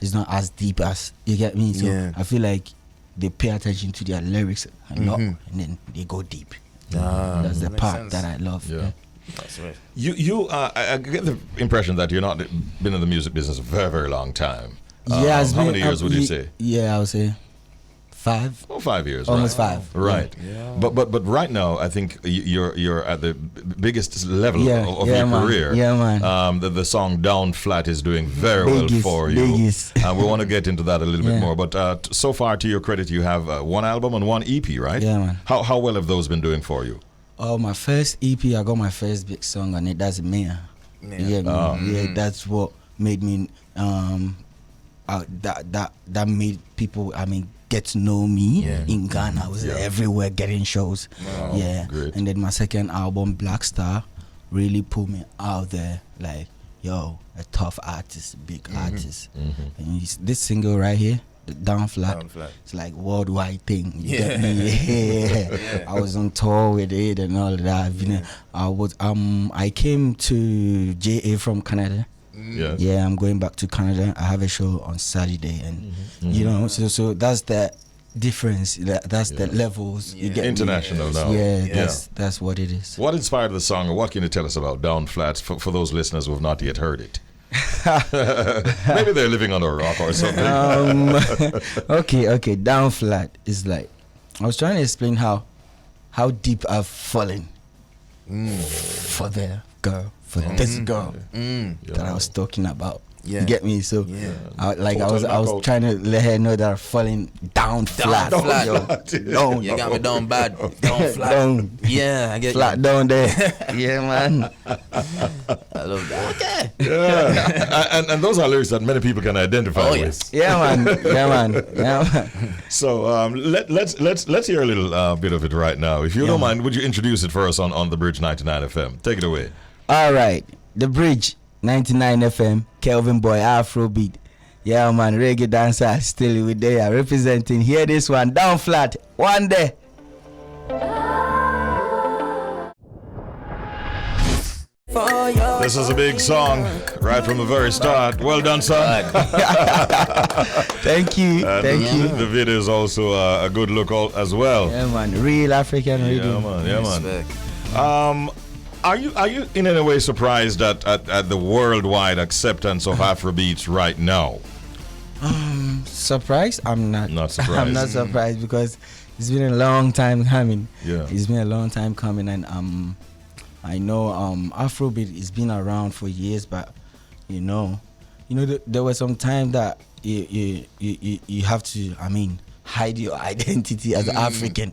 Speaker 7: it's not as deep as, you get me. So I feel like they pay attention to their lyrics a lot, and then they go deep. That's the part that I love.
Speaker 1: Yeah. That's right. I get the impression that you're not been in the music business a very, very long time.
Speaker 7: How
Speaker 1: many years would you say?
Speaker 7: Yeah, I would say 5.
Speaker 1: Oh, 5 years.
Speaker 7: Almost
Speaker 1: right.
Speaker 7: 5.
Speaker 1: Right. Yeah. But right now, I think you're at the biggest level of your career.
Speaker 7: Yeah, man.
Speaker 1: The song Down Flat is doing very well for you. We want to get into that a little bit more. But so far, to your credit, you have 1 album and 1 EP, right?
Speaker 7: Yeah, man.
Speaker 1: How well have those been doing for you?
Speaker 7: Oh, my first EP, I got my first big song on it. That's Mia. Yeah, that's what made me that made people, get to know me in Ghana. I was everywhere getting shows. Great. And then my second album, Black Star, really put me out there, like, yo, a tough artist, big artist. And this single right here, the Down Flat, it's like worldwide thing. You get me? I was on tour with it and all of that. I came to JA from Canada. Yeah, I'm going back to Canada. I have a show on Saturday, and so that's the difference. That's the levels. You get
Speaker 1: international
Speaker 7: me?
Speaker 1: now.
Speaker 7: Yeah, that's what it is.
Speaker 1: What inspired the song, or what can you tell us about Down Flat for those listeners who have not yet heard it? Maybe they're living on a rock or something.
Speaker 7: Okay. Down Flat is like, I was trying to explain how deep I've fallen for the girl, for this girl that I was talking about.
Speaker 3: Yeah.
Speaker 7: You get me? So,
Speaker 3: Yeah.
Speaker 7: I
Speaker 2: Total
Speaker 7: was
Speaker 2: knockout.
Speaker 7: trying to let her know that I'm falling down flat.
Speaker 3: flat.
Speaker 7: Yo. Down.
Speaker 3: You got me down bad. Down flat.
Speaker 7: Down.
Speaker 3: Yeah, I get
Speaker 7: Flat
Speaker 3: you.
Speaker 7: down there. Yeah, man.
Speaker 3: I love that. Okay.
Speaker 1: Yeah. and those are lyrics that many people can identify
Speaker 3: Oh,
Speaker 1: with.
Speaker 3: yes.
Speaker 7: Yeah, man. Yeah, man. Yeah, man.
Speaker 1: So let's hear a little bit of it right now. If you don't mind, would you introduce it for us on the Bridge 99 FM? Take it away.
Speaker 7: All right. The Bridge, 99 FM, Kelvyn Boy, Afrobeat. Yeah, man. Reggae dancer, still with there. Representing. Hear this one. Down flat. One day.
Speaker 1: This is a big song right from the very start. Well done, son.
Speaker 7: Thank you. Thank you.
Speaker 1: The video is also a good look as well.
Speaker 7: Yeah, man. Real African
Speaker 1: Yeah,
Speaker 7: rhythm.
Speaker 1: man. Yeah, man.
Speaker 3: Respect.
Speaker 1: Are you in any way surprised at the worldwide acceptance of Afrobeats right now?
Speaker 7: Surprised? I'm not.
Speaker 1: Not surprised.
Speaker 7: I'm not surprised because it's been a long time coming.
Speaker 1: Yeah.
Speaker 7: It's been a long time coming, and I know Afrobeat has been around for years, but there was some time that you have to, hide your identity as an African.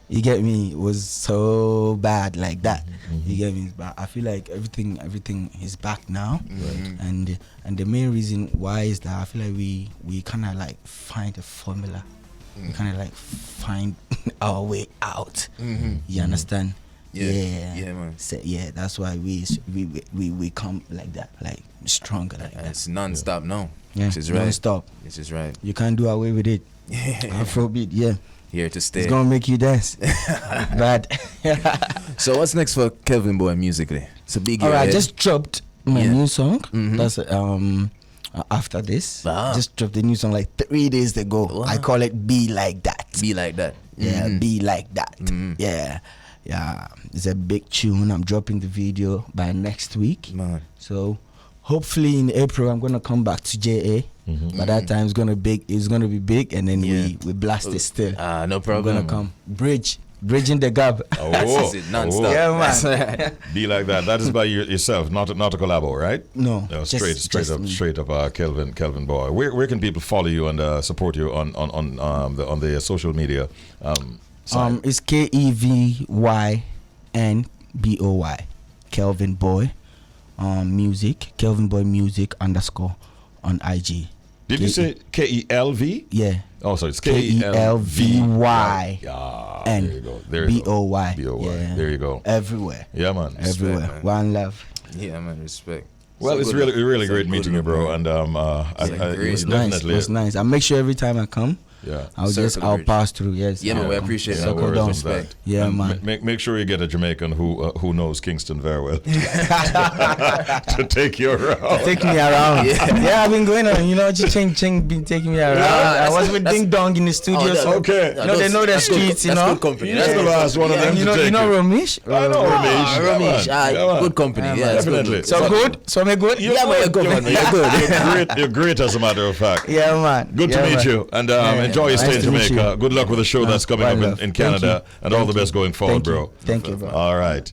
Speaker 7: You get me? It was so bad like that. You get me? But I feel like everything is back now, and the main reason why is that I feel like we kind of like find a formula. We kind of like find our way out. You understand?
Speaker 3: Yeah, man.
Speaker 7: So, that's why we come like that, like stronger like that.
Speaker 3: It's non-stop now.
Speaker 7: Yeah,
Speaker 3: Which is right.
Speaker 7: non-stop.
Speaker 3: Which is right.
Speaker 7: You can't do away with it. Afrobeat, yeah.
Speaker 3: Here to stay.
Speaker 7: It's gonna make you dance. But
Speaker 3: So what's next for Kelvyn Boy musically? It's a big year
Speaker 7: all right, I
Speaker 3: ahead.
Speaker 7: just dropped my new song. That's after this. Just dropped the new song like 3 days ago.
Speaker 3: Wow.
Speaker 7: I call it Be Like That.
Speaker 3: Be like that.
Speaker 7: Yeah, Be Like That. Yeah. It's a big tune. I'm dropping the video by next week.
Speaker 3: Man.
Speaker 7: So hopefully in April I'm gonna come back to JA. By that time it's gonna be big, and then we blast it still.
Speaker 3: No problem.
Speaker 7: I'm gonna come bridging the gap.
Speaker 3: That's it, non-stop.
Speaker 7: Yeah, man.
Speaker 1: Be Like That. That is by yourself, not a collabo, right?
Speaker 7: No,
Speaker 1: Straight
Speaker 7: just
Speaker 1: up,
Speaker 7: me.
Speaker 1: Kelvyn Boy. Where can people follow you and support you on the social media? Side?
Speaker 7: It's KEVYNBOY, Kelvyn Boy, music, Kelvyn Boy music _ on IG.
Speaker 1: Did you say KELV?
Speaker 7: Yeah.
Speaker 1: Oh, sorry, it's
Speaker 7: KELVY.
Speaker 1: Yeah,
Speaker 7: and
Speaker 1: there you go. There you go.
Speaker 7: BOY.
Speaker 1: BOY.
Speaker 7: Yeah.
Speaker 1: There you go.
Speaker 7: Everywhere.
Speaker 1: Yeah, man.
Speaker 7: Everywhere.
Speaker 3: man.
Speaker 7: One love.
Speaker 3: Yeah, man. Respect.
Speaker 1: Well, it's
Speaker 3: good.
Speaker 1: really
Speaker 3: It's
Speaker 1: great
Speaker 3: a
Speaker 1: meeting
Speaker 3: good
Speaker 1: you, bro.
Speaker 3: look,
Speaker 1: And
Speaker 3: great
Speaker 1: it's
Speaker 3: look.
Speaker 1: definitely
Speaker 7: It's nice. I make sure every time I come,
Speaker 1: yeah.
Speaker 7: I'll pass through. Yes.
Speaker 3: Yeah, man.
Speaker 7: I'll
Speaker 3: We
Speaker 7: come.
Speaker 3: appreciate
Speaker 1: Yeah,
Speaker 3: that.
Speaker 1: no
Speaker 7: Circle
Speaker 1: worries
Speaker 7: down.
Speaker 1: on that.
Speaker 7: Yeah,
Speaker 1: And
Speaker 7: man.
Speaker 1: Make sure you get a Jamaican who knows Kingston very well to take you around.
Speaker 7: Take me around. Yeah, I've been going on. Ching been taking me around. I was with Ding Dong in the studio.
Speaker 3: that-
Speaker 7: so
Speaker 1: Okay.
Speaker 7: they know the streets.
Speaker 3: That's good company.
Speaker 1: That's the last one of them
Speaker 7: You
Speaker 1: to
Speaker 7: know,
Speaker 1: take
Speaker 7: you know Ramesh.
Speaker 1: I know Ramesh.
Speaker 3: Ramesh.
Speaker 1: Yeah, man.
Speaker 3: Good company. Yeah, it's good.
Speaker 1: Definitely.
Speaker 7: So good. So me good.
Speaker 3: Yeah, man. You're good, man. You're good.
Speaker 1: You're great, as a matter of fact.
Speaker 7: Yeah, man.
Speaker 1: Good to
Speaker 7: Yeah,
Speaker 1: meet
Speaker 7: man.
Speaker 1: you, and enjoy your
Speaker 7: Nice
Speaker 1: stay in
Speaker 7: to meet
Speaker 1: Jamaica.
Speaker 7: you.
Speaker 1: Good luck with the show that's coming
Speaker 7: One
Speaker 1: up
Speaker 7: love.
Speaker 1: in
Speaker 7: Thank
Speaker 1: Canada,
Speaker 7: you.
Speaker 1: and all the best going forward,
Speaker 7: Thank
Speaker 1: bro.
Speaker 7: you. Thank you, bro.
Speaker 1: All right.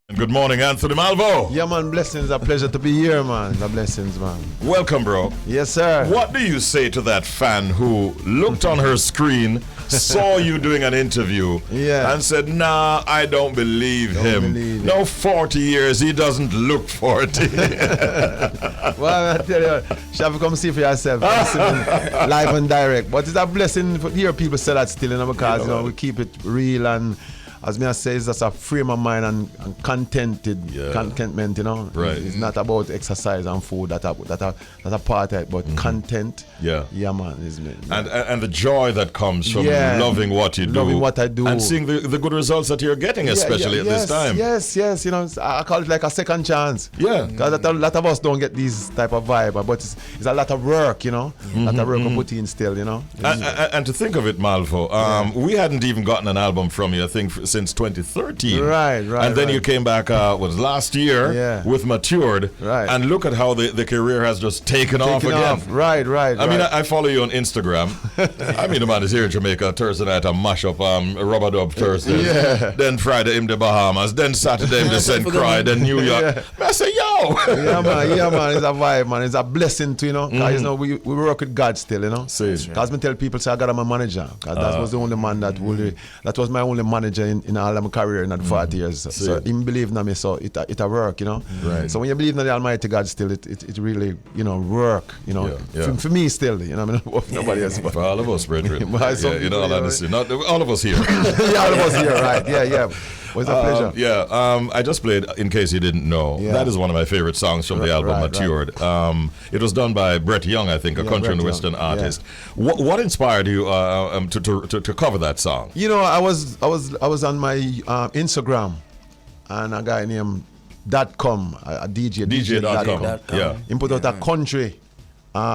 Speaker 1: And good morning, Anthony Malvo.
Speaker 8: Yeah, man, blessings. A pleasure to be here, man. The blessings, man.
Speaker 1: Welcome, bro.
Speaker 8: Yes, sir.
Speaker 1: What do you say to that fan who looked on her screen, saw you doing an interview,
Speaker 8: Yeah.
Speaker 1: and said, "Nah, I don't believe him.
Speaker 8: believe it.
Speaker 1: No, 40 years, he doesn't look 40."
Speaker 8: Well, I tell you, you have to come see for yourself. Live and direct. But it's a blessing to hear people say that still, because we keep it real, and as me I say, it's just a frame of mind and contentment,
Speaker 1: Right.
Speaker 8: It's not about exercise and food that are part of it, but content.
Speaker 1: Yeah.
Speaker 8: Yeah, man. Isn't it?
Speaker 1: And the joy that comes from
Speaker 8: Yeah.
Speaker 1: loving what you do.
Speaker 8: Loving what I do.
Speaker 1: And seeing the good results that you're getting, especially at this time.
Speaker 8: Yes. I call it like a second chance.
Speaker 1: Yeah.
Speaker 8: Because a lot of us don't get this type of vibe, but it's a lot of work, A lot of work we put in still,
Speaker 1: And to think of it, Malvo, we hadn't even gotten an album from you, I think, since 2013.
Speaker 8: Right.
Speaker 1: And then you came back, last year with Matured.
Speaker 8: Right.
Speaker 1: And look at how the career has just taken off again.
Speaker 8: Right.
Speaker 1: I mean, I follow you on Instagram, I mean, the man is here in Jamaica Thursday night and mash up Rubber Dub Thursday.
Speaker 8: Yeah.
Speaker 1: Then Friday him the Bahamas. Then Saturday him the St. Croix. Then New York. I say, yo.
Speaker 8: Yeah, man. It's a vibe, man. It's a blessing to, you know. Because, you know, we work with God still, you know. Because me tell people, say I got my manager. Because that was the only man that was my only manager in all of my career in 40 years. So him believe in me, so it a work, you know.
Speaker 1: Right.
Speaker 8: So when you believe in the Almighty God still, it really, you know, work, you know.
Speaker 1: Yeah.
Speaker 8: For me still, you know, I mean, nobody else.
Speaker 1: For all of us, brethren. You know, honestly, not all of us here.
Speaker 8: Yeah, all of us here, right? Yeah. Well, it's a pleasure.
Speaker 1: I just played, in case you didn't know, that is one of my favorite songs from the album Matured. Right. It was done by Brett Young, I think, a country and western artist. Yeah. What inspired you to cover that song?
Speaker 8: You know, I was on my Instagram, and a guy named .com, a DJ.com.
Speaker 1: Yeah.
Speaker 8: He put out a country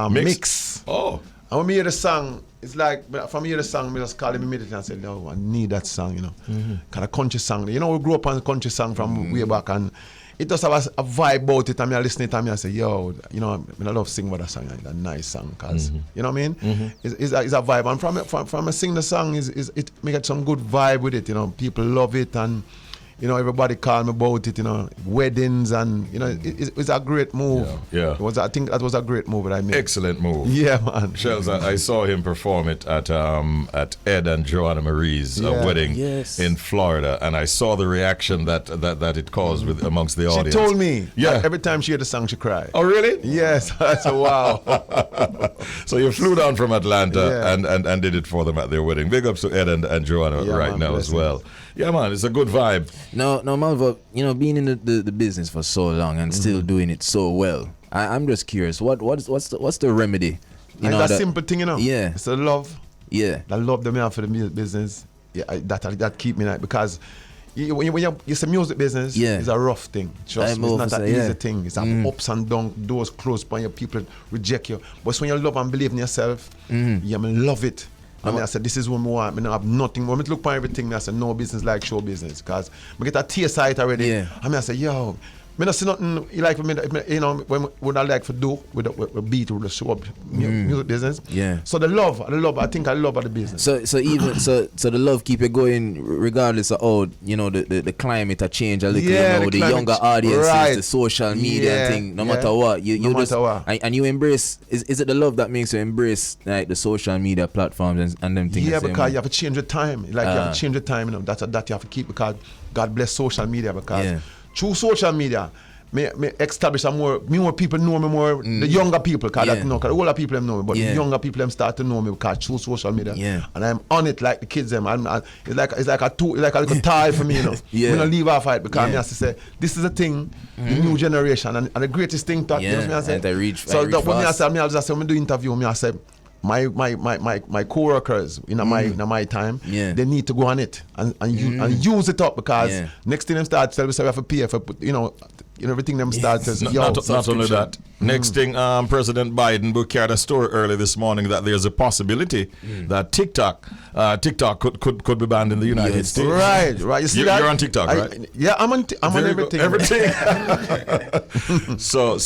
Speaker 8: mix.
Speaker 1: Oh.
Speaker 8: And when we hear the song, it's like, from hear the song, I just call him immediately and said, no, I need that song, you know. Kind of country song. You know, we grew up on country song from way back, and it just have a vibe about it. And I listen to it and I say, yo, you know, I love sing about that song. It's a nice song, because, you know what I mean? It's a vibe. And from I sing the song, it make some good vibe with it, you know. People love it, and you know, everybody call me about it, you know, weddings, and, you know, it's a great move.
Speaker 1: Yeah.
Speaker 8: I think that was a great move that I made.
Speaker 1: Excellent move.
Speaker 8: Yeah, man.
Speaker 1: Shelz, I saw him perform it at Ed and Joanna Marie's wedding in Florida, and I saw the reaction that it caused amongst the audience.
Speaker 8: She told me.
Speaker 1: Yeah.
Speaker 8: Every time she heard the song, she cried.
Speaker 1: Oh, really?
Speaker 8: Yes. That's a wow.
Speaker 1: So you flew down from Atlanta and did it for them at their wedding. Big ups to Ed and Joanna now as well. Yeah, man, it's a good vibe.
Speaker 3: No, Malvo, you know, being in the business for so long and still doing it so well, I'm just curious, what's the remedy? You know,
Speaker 8: that simple thing, you know.
Speaker 3: Yeah.
Speaker 8: It's the love.
Speaker 3: Yeah.
Speaker 8: The love that I have for the business. Yeah, that keep me like, because when you say music business, it's a rough thing. Trust me, it's not an easy thing. It's ups and downs, doors closed when your people reject you. But when you love and believe in yourself, you love it. I said, this is what I want. I have nothing. When I look for everything, I said, no business like show business. Because I get a taste of it already. Yeah. I say, yo, I don't see nothing like for me, you know, what I like to do with the beat, with the show up music business.
Speaker 3: Yeah.
Speaker 8: So the love, I think I love the business.
Speaker 3: So even so the love keep it going regardless of you know, the climate a change a little, you know, the younger audiences, the social media thing, no matter what. You just and you embrace, is it the love that makes you embrace like the social media platforms and them things?
Speaker 8: Yeah, because you have to change the time. Like you have to change the time, you know, that you have to keep, because God bless social media, because through social media, me establish more people know me more. The younger people, because the older people them know me, but the younger people them start to know me because through social media. Yeah. And I'm on it like the kids them. It's like a little tie for me, you know. I'm gonna leave off it, because I have to say this is a thing, the new generation, and the greatest thing that you know what I say.
Speaker 3: And they reach
Speaker 8: so
Speaker 3: that
Speaker 8: when I say when I do interview, I say my co-workers in my time, they need to go on it and use it up, because next thing them start tell me, so we have to pay for, you know, everything them start says,
Speaker 1: not only that. Next thing, President Biden carried a story early this morning that there's a possibility that TikTok could be banned in the United States.
Speaker 8: Right. You see
Speaker 1: you're on TikTok, right?
Speaker 8: Yeah, I'm on everything.
Speaker 1: So,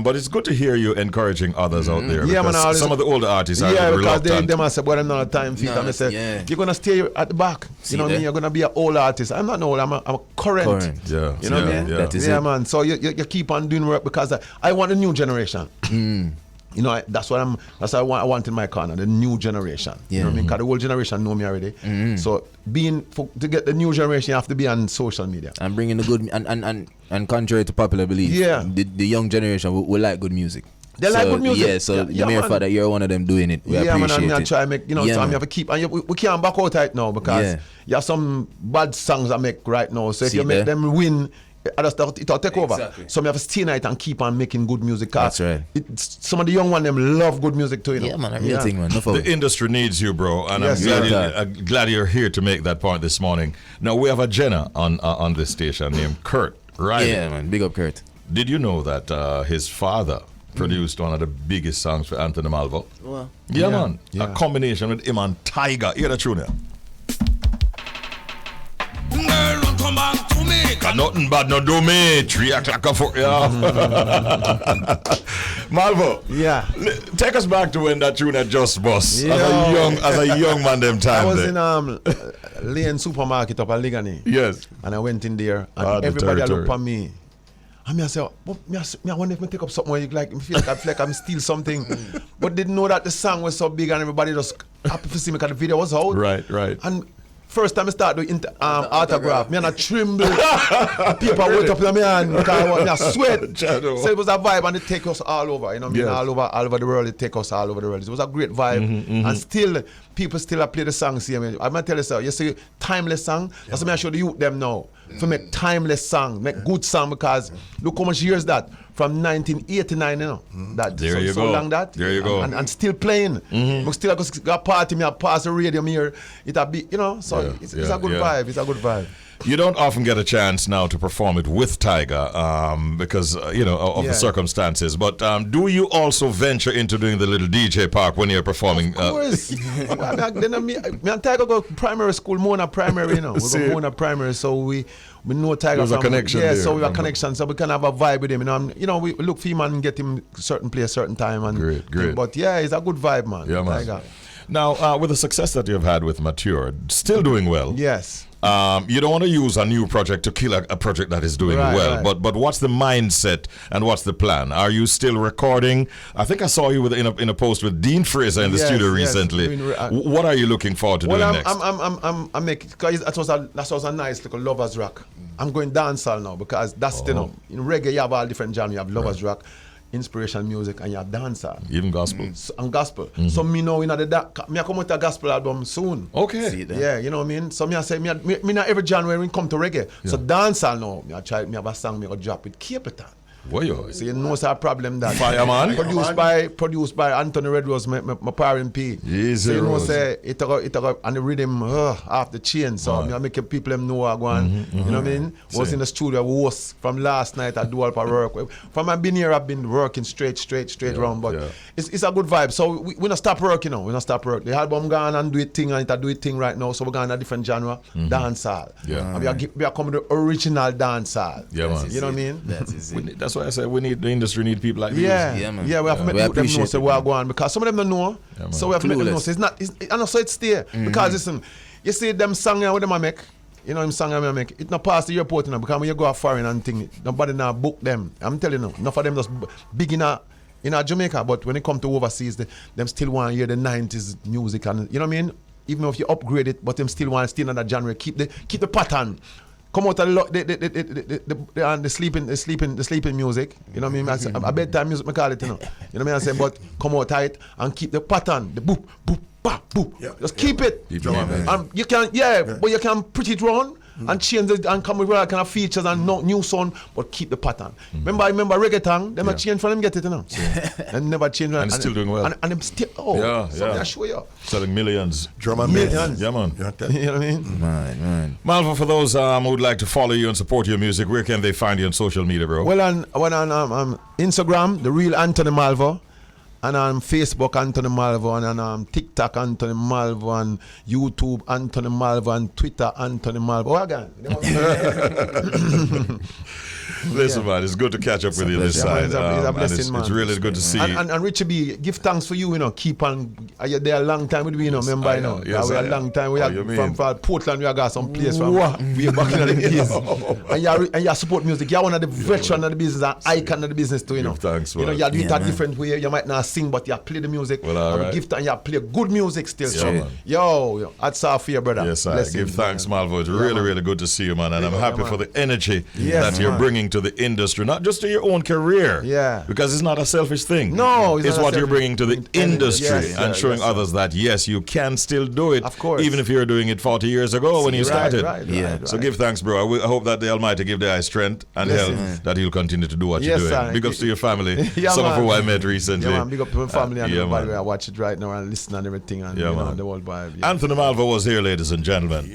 Speaker 1: but it's good to hear you encouraging others out there.
Speaker 8: Yeah, man,
Speaker 1: some of the older artists are
Speaker 8: because
Speaker 1: reluctant.
Speaker 8: they must say, well, I'm not a time feet. I say, you're gonna stay at the back. You know what I mean? You're gonna be an old artist. I'm not old. I'm a current.
Speaker 1: Yeah.
Speaker 8: You know what I mean?
Speaker 3: That is
Speaker 8: it, man. So you keep on doing work, because I want a new generation. You know, that's what I want in my corner, the new generation. You know what I mean? Because the old generation know me already. So to get the new generation, you have to be on social media
Speaker 3: and bringing the good and contrary to popular belief, the young generation will like good music.
Speaker 8: They like good music.
Speaker 3: Yeah, so the mere fact that you're one of them doing it, we appreciate it.
Speaker 8: I try to make, you know, so I have to keep, and we can't back out right now, because you have some bad songs I make right now. So if you make them win, it'll take over. So I have to stay night and keep on making good music.
Speaker 3: That's right.
Speaker 8: Some of the young ones them love good music too, you know.
Speaker 3: Yeah, man, a real thing, man.
Speaker 1: The industry needs you, bro, and I'm glad you're here to make that point this morning. Now we have a Jenna on this station named Kurt, right?
Speaker 3: Yeah, man. Big up, Kurt.
Speaker 1: Did you know that his father produced one of the biggest songs for Anthony Malvo?
Speaker 3: Wow.
Speaker 1: Yeah, man. A combination with him and Tiger. Hear the tune here. Girl, don't come back to me. Got nothing bad no do me. 3 o'clock a fuck, yeah. Malvo.
Speaker 8: Yeah.
Speaker 1: Take us back to when that tune had just bust. As a young man them time.
Speaker 8: I was
Speaker 1: there.
Speaker 8: in Lane Supermarket up at Ligani.
Speaker 1: Yes.
Speaker 8: And I went in there and everybody looked at me. And I said, I wonder if I take up something where you like, I feel like I'm steal something. But didn't know that the song was so big and everybody just happy to see me because the video was out.
Speaker 1: Right.
Speaker 8: And first time I started doing autograph, me and I tremble. People went up in my hand because I sweat. So it was a vibe and it take us all over. You know what I mean?
Speaker 1: Yes.
Speaker 8: All over the world, it take us all over the world. It was a great vibe. And still, people still play the song. See, I'm going to tell you so. You see, timeless song, that's what I show the youth them now. To make timeless song, make good song because look how much years that. From 1989, you know. That
Speaker 1: there you
Speaker 8: so
Speaker 1: go.
Speaker 8: long that.
Speaker 1: There you go.
Speaker 8: And still playing. We still got party, me I pass the radio here. It'll be, you know, so it's a good vibe. It's a good vibe.
Speaker 1: You don't often get a chance now to perform it with Tiger because, of the circumstances. But do you also venture into doing the little DJ park when you're performing?
Speaker 8: Of course. Me and Tiger go primary school, Mona Primary, you know. We go Mona Primary, so we know Tiger.
Speaker 1: There's a connection
Speaker 8: there.
Speaker 1: there.
Speaker 8: So we have a connection, so we can have a vibe with him. We look for him and get him certain place, certain time. And
Speaker 1: Great.
Speaker 8: But yeah, it's a good vibe, man.
Speaker 1: Yeah, man.
Speaker 8: Tiger.
Speaker 1: Now, with the success that you've had with Mature, still doing well.
Speaker 8: Yes.
Speaker 1: You don't want to use a new project to kill a project that is doing well.
Speaker 8: Right.
Speaker 1: But what's the mindset and what's the plan? Are you still recording? I think I saw you in a post with Dean Fraser in the studio recently. What are you looking forward to doing next?
Speaker 8: I'm making, because that was a nice little lovers rock. I'm going dancehall now because that's in reggae you have all different genres. You have lovers rock, inspirational music, and you have dancehall.
Speaker 1: Even gospel.
Speaker 8: And gospel. So me know me I come with a gospel album soon.
Speaker 1: Okay.
Speaker 8: Yeah, you know what I mean? So me I say me not every January when come to reggae. Yeah. So dancehall now, me have a song me go drop with Capitan.
Speaker 1: Whoa.
Speaker 8: So you know it's a problem that
Speaker 1: Fireman.
Speaker 8: produced by Anthony Redrose, my parent P.
Speaker 1: Easy
Speaker 8: so you know
Speaker 1: Rose.
Speaker 8: say it and the rhythm off the chain. So I make people them know I go on. You know what I mean? Was in the studio was from last night I do all my work. From I've been here I've been working straight around. But it's a good vibe. So we not stop working now. We not stop work. The album gone and do it thing and it do it thing right now. So we're going a different genre. Dancehall.
Speaker 1: Yeah.
Speaker 8: And we are coming to the original dancehall.
Speaker 1: Yeah, man.
Speaker 8: You know what I mean?
Speaker 1: That's why I say the industry need people like these.
Speaker 8: Yeah, we have to make them know so we are going because some of them don't know. So we have to make them know. So it's there. Because listen, you see them song what them I make. You know them song I make. It not pass the airport now because when you go foreign and thing, nobody now book them. I'm telling you, enough of them just big in Jamaica, but when it come to overseas, them still want to hear the 90s music and you know what I mean? Even if you upgrade it, but them still want to stay in that genre. Keep the pattern. Come out the sleeping music. You know what I mean? I say, a bedtime music, I call it, you know. You know what I mean? I say, but come out tight and keep the pattern, the boop, boop, bop, boop.
Speaker 2: Yeah,
Speaker 8: just keep it.
Speaker 2: You
Speaker 8: can, but you can put it round and change it and come with all kind of features and new sound, but keep the pattern. Remember reggaeton, them change for them get it, you know. And never change.
Speaker 1: And still doing well.
Speaker 8: And them still, I show you.
Speaker 1: Selling millions.
Speaker 2: Drum and bass.
Speaker 8: Millions.
Speaker 1: Yeah, man.
Speaker 8: You know what I mean?
Speaker 3: Man.
Speaker 1: Malvo, for those who would like to follow you and support your music, where can they find you on social media, bro?
Speaker 8: Well, on Instagram, the real Anthony Malvo, and on Facebook, Anthony Malvo, and on TikTok, Anthony Malvo, and YouTube, Anthony Malvo, and Twitter, Anthony Malvo. Oh, again.
Speaker 1: Listen, man, it's good to catch up with you this side.
Speaker 8: It's a blessing, man.
Speaker 1: It's really good to see.
Speaker 8: And Richie B, give thanks for you, you know. Keep on. Are you there a long time with me, you know? Remember, you know?
Speaker 1: Yes,
Speaker 8: we a long time. We are from Portland. We have got some place from. We are back in the days. And you support music. You're one of the veterans of the business, an icon of the business too, you know.
Speaker 1: Give thanks,
Speaker 8: you know, you do it a different way. You might not sing, but you play the music.
Speaker 1: Well, all right.
Speaker 8: Give and you play good music still.
Speaker 1: Yeah,
Speaker 8: so,
Speaker 1: man.
Speaker 8: yo, that's our fear, brother.
Speaker 1: Yes, I
Speaker 8: Blessings,
Speaker 1: give thanks,
Speaker 8: man.
Speaker 1: Malvo. It's really good to see you, man. And I'm happy for the energy
Speaker 8: Yes,
Speaker 1: that you're
Speaker 8: man.
Speaker 1: bringing to the industry, not just to your own career.
Speaker 8: Yeah.
Speaker 1: Because it's not a selfish thing.
Speaker 8: No,
Speaker 1: it's
Speaker 8: not
Speaker 1: what
Speaker 8: a
Speaker 1: you're
Speaker 8: selfish
Speaker 1: bringing to the
Speaker 8: thing.
Speaker 1: industry
Speaker 8: Yes,
Speaker 1: and showing
Speaker 8: yes,
Speaker 1: others that, yes, you can still do it.
Speaker 8: Of course.
Speaker 1: Even if you're doing it 40 years ago when you started.
Speaker 8: Right.
Speaker 1: So give thanks, bro. I hope that the Almighty give the eye strength and health that he'll continue to do what you're doing.
Speaker 8: Sir.
Speaker 1: Big ups to your family.
Speaker 8: Yeah,
Speaker 1: Some
Speaker 8: man.
Speaker 1: of who I met recently.
Speaker 8: Yeah, man. Big up to my family and everybody.
Speaker 1: man.
Speaker 8: I watch it right now and listen and everything and
Speaker 1: Yeah,
Speaker 8: you know,
Speaker 1: man.
Speaker 8: the whole vibe. Yeah.
Speaker 1: Anthony Malvo was here, ladies and gentlemen.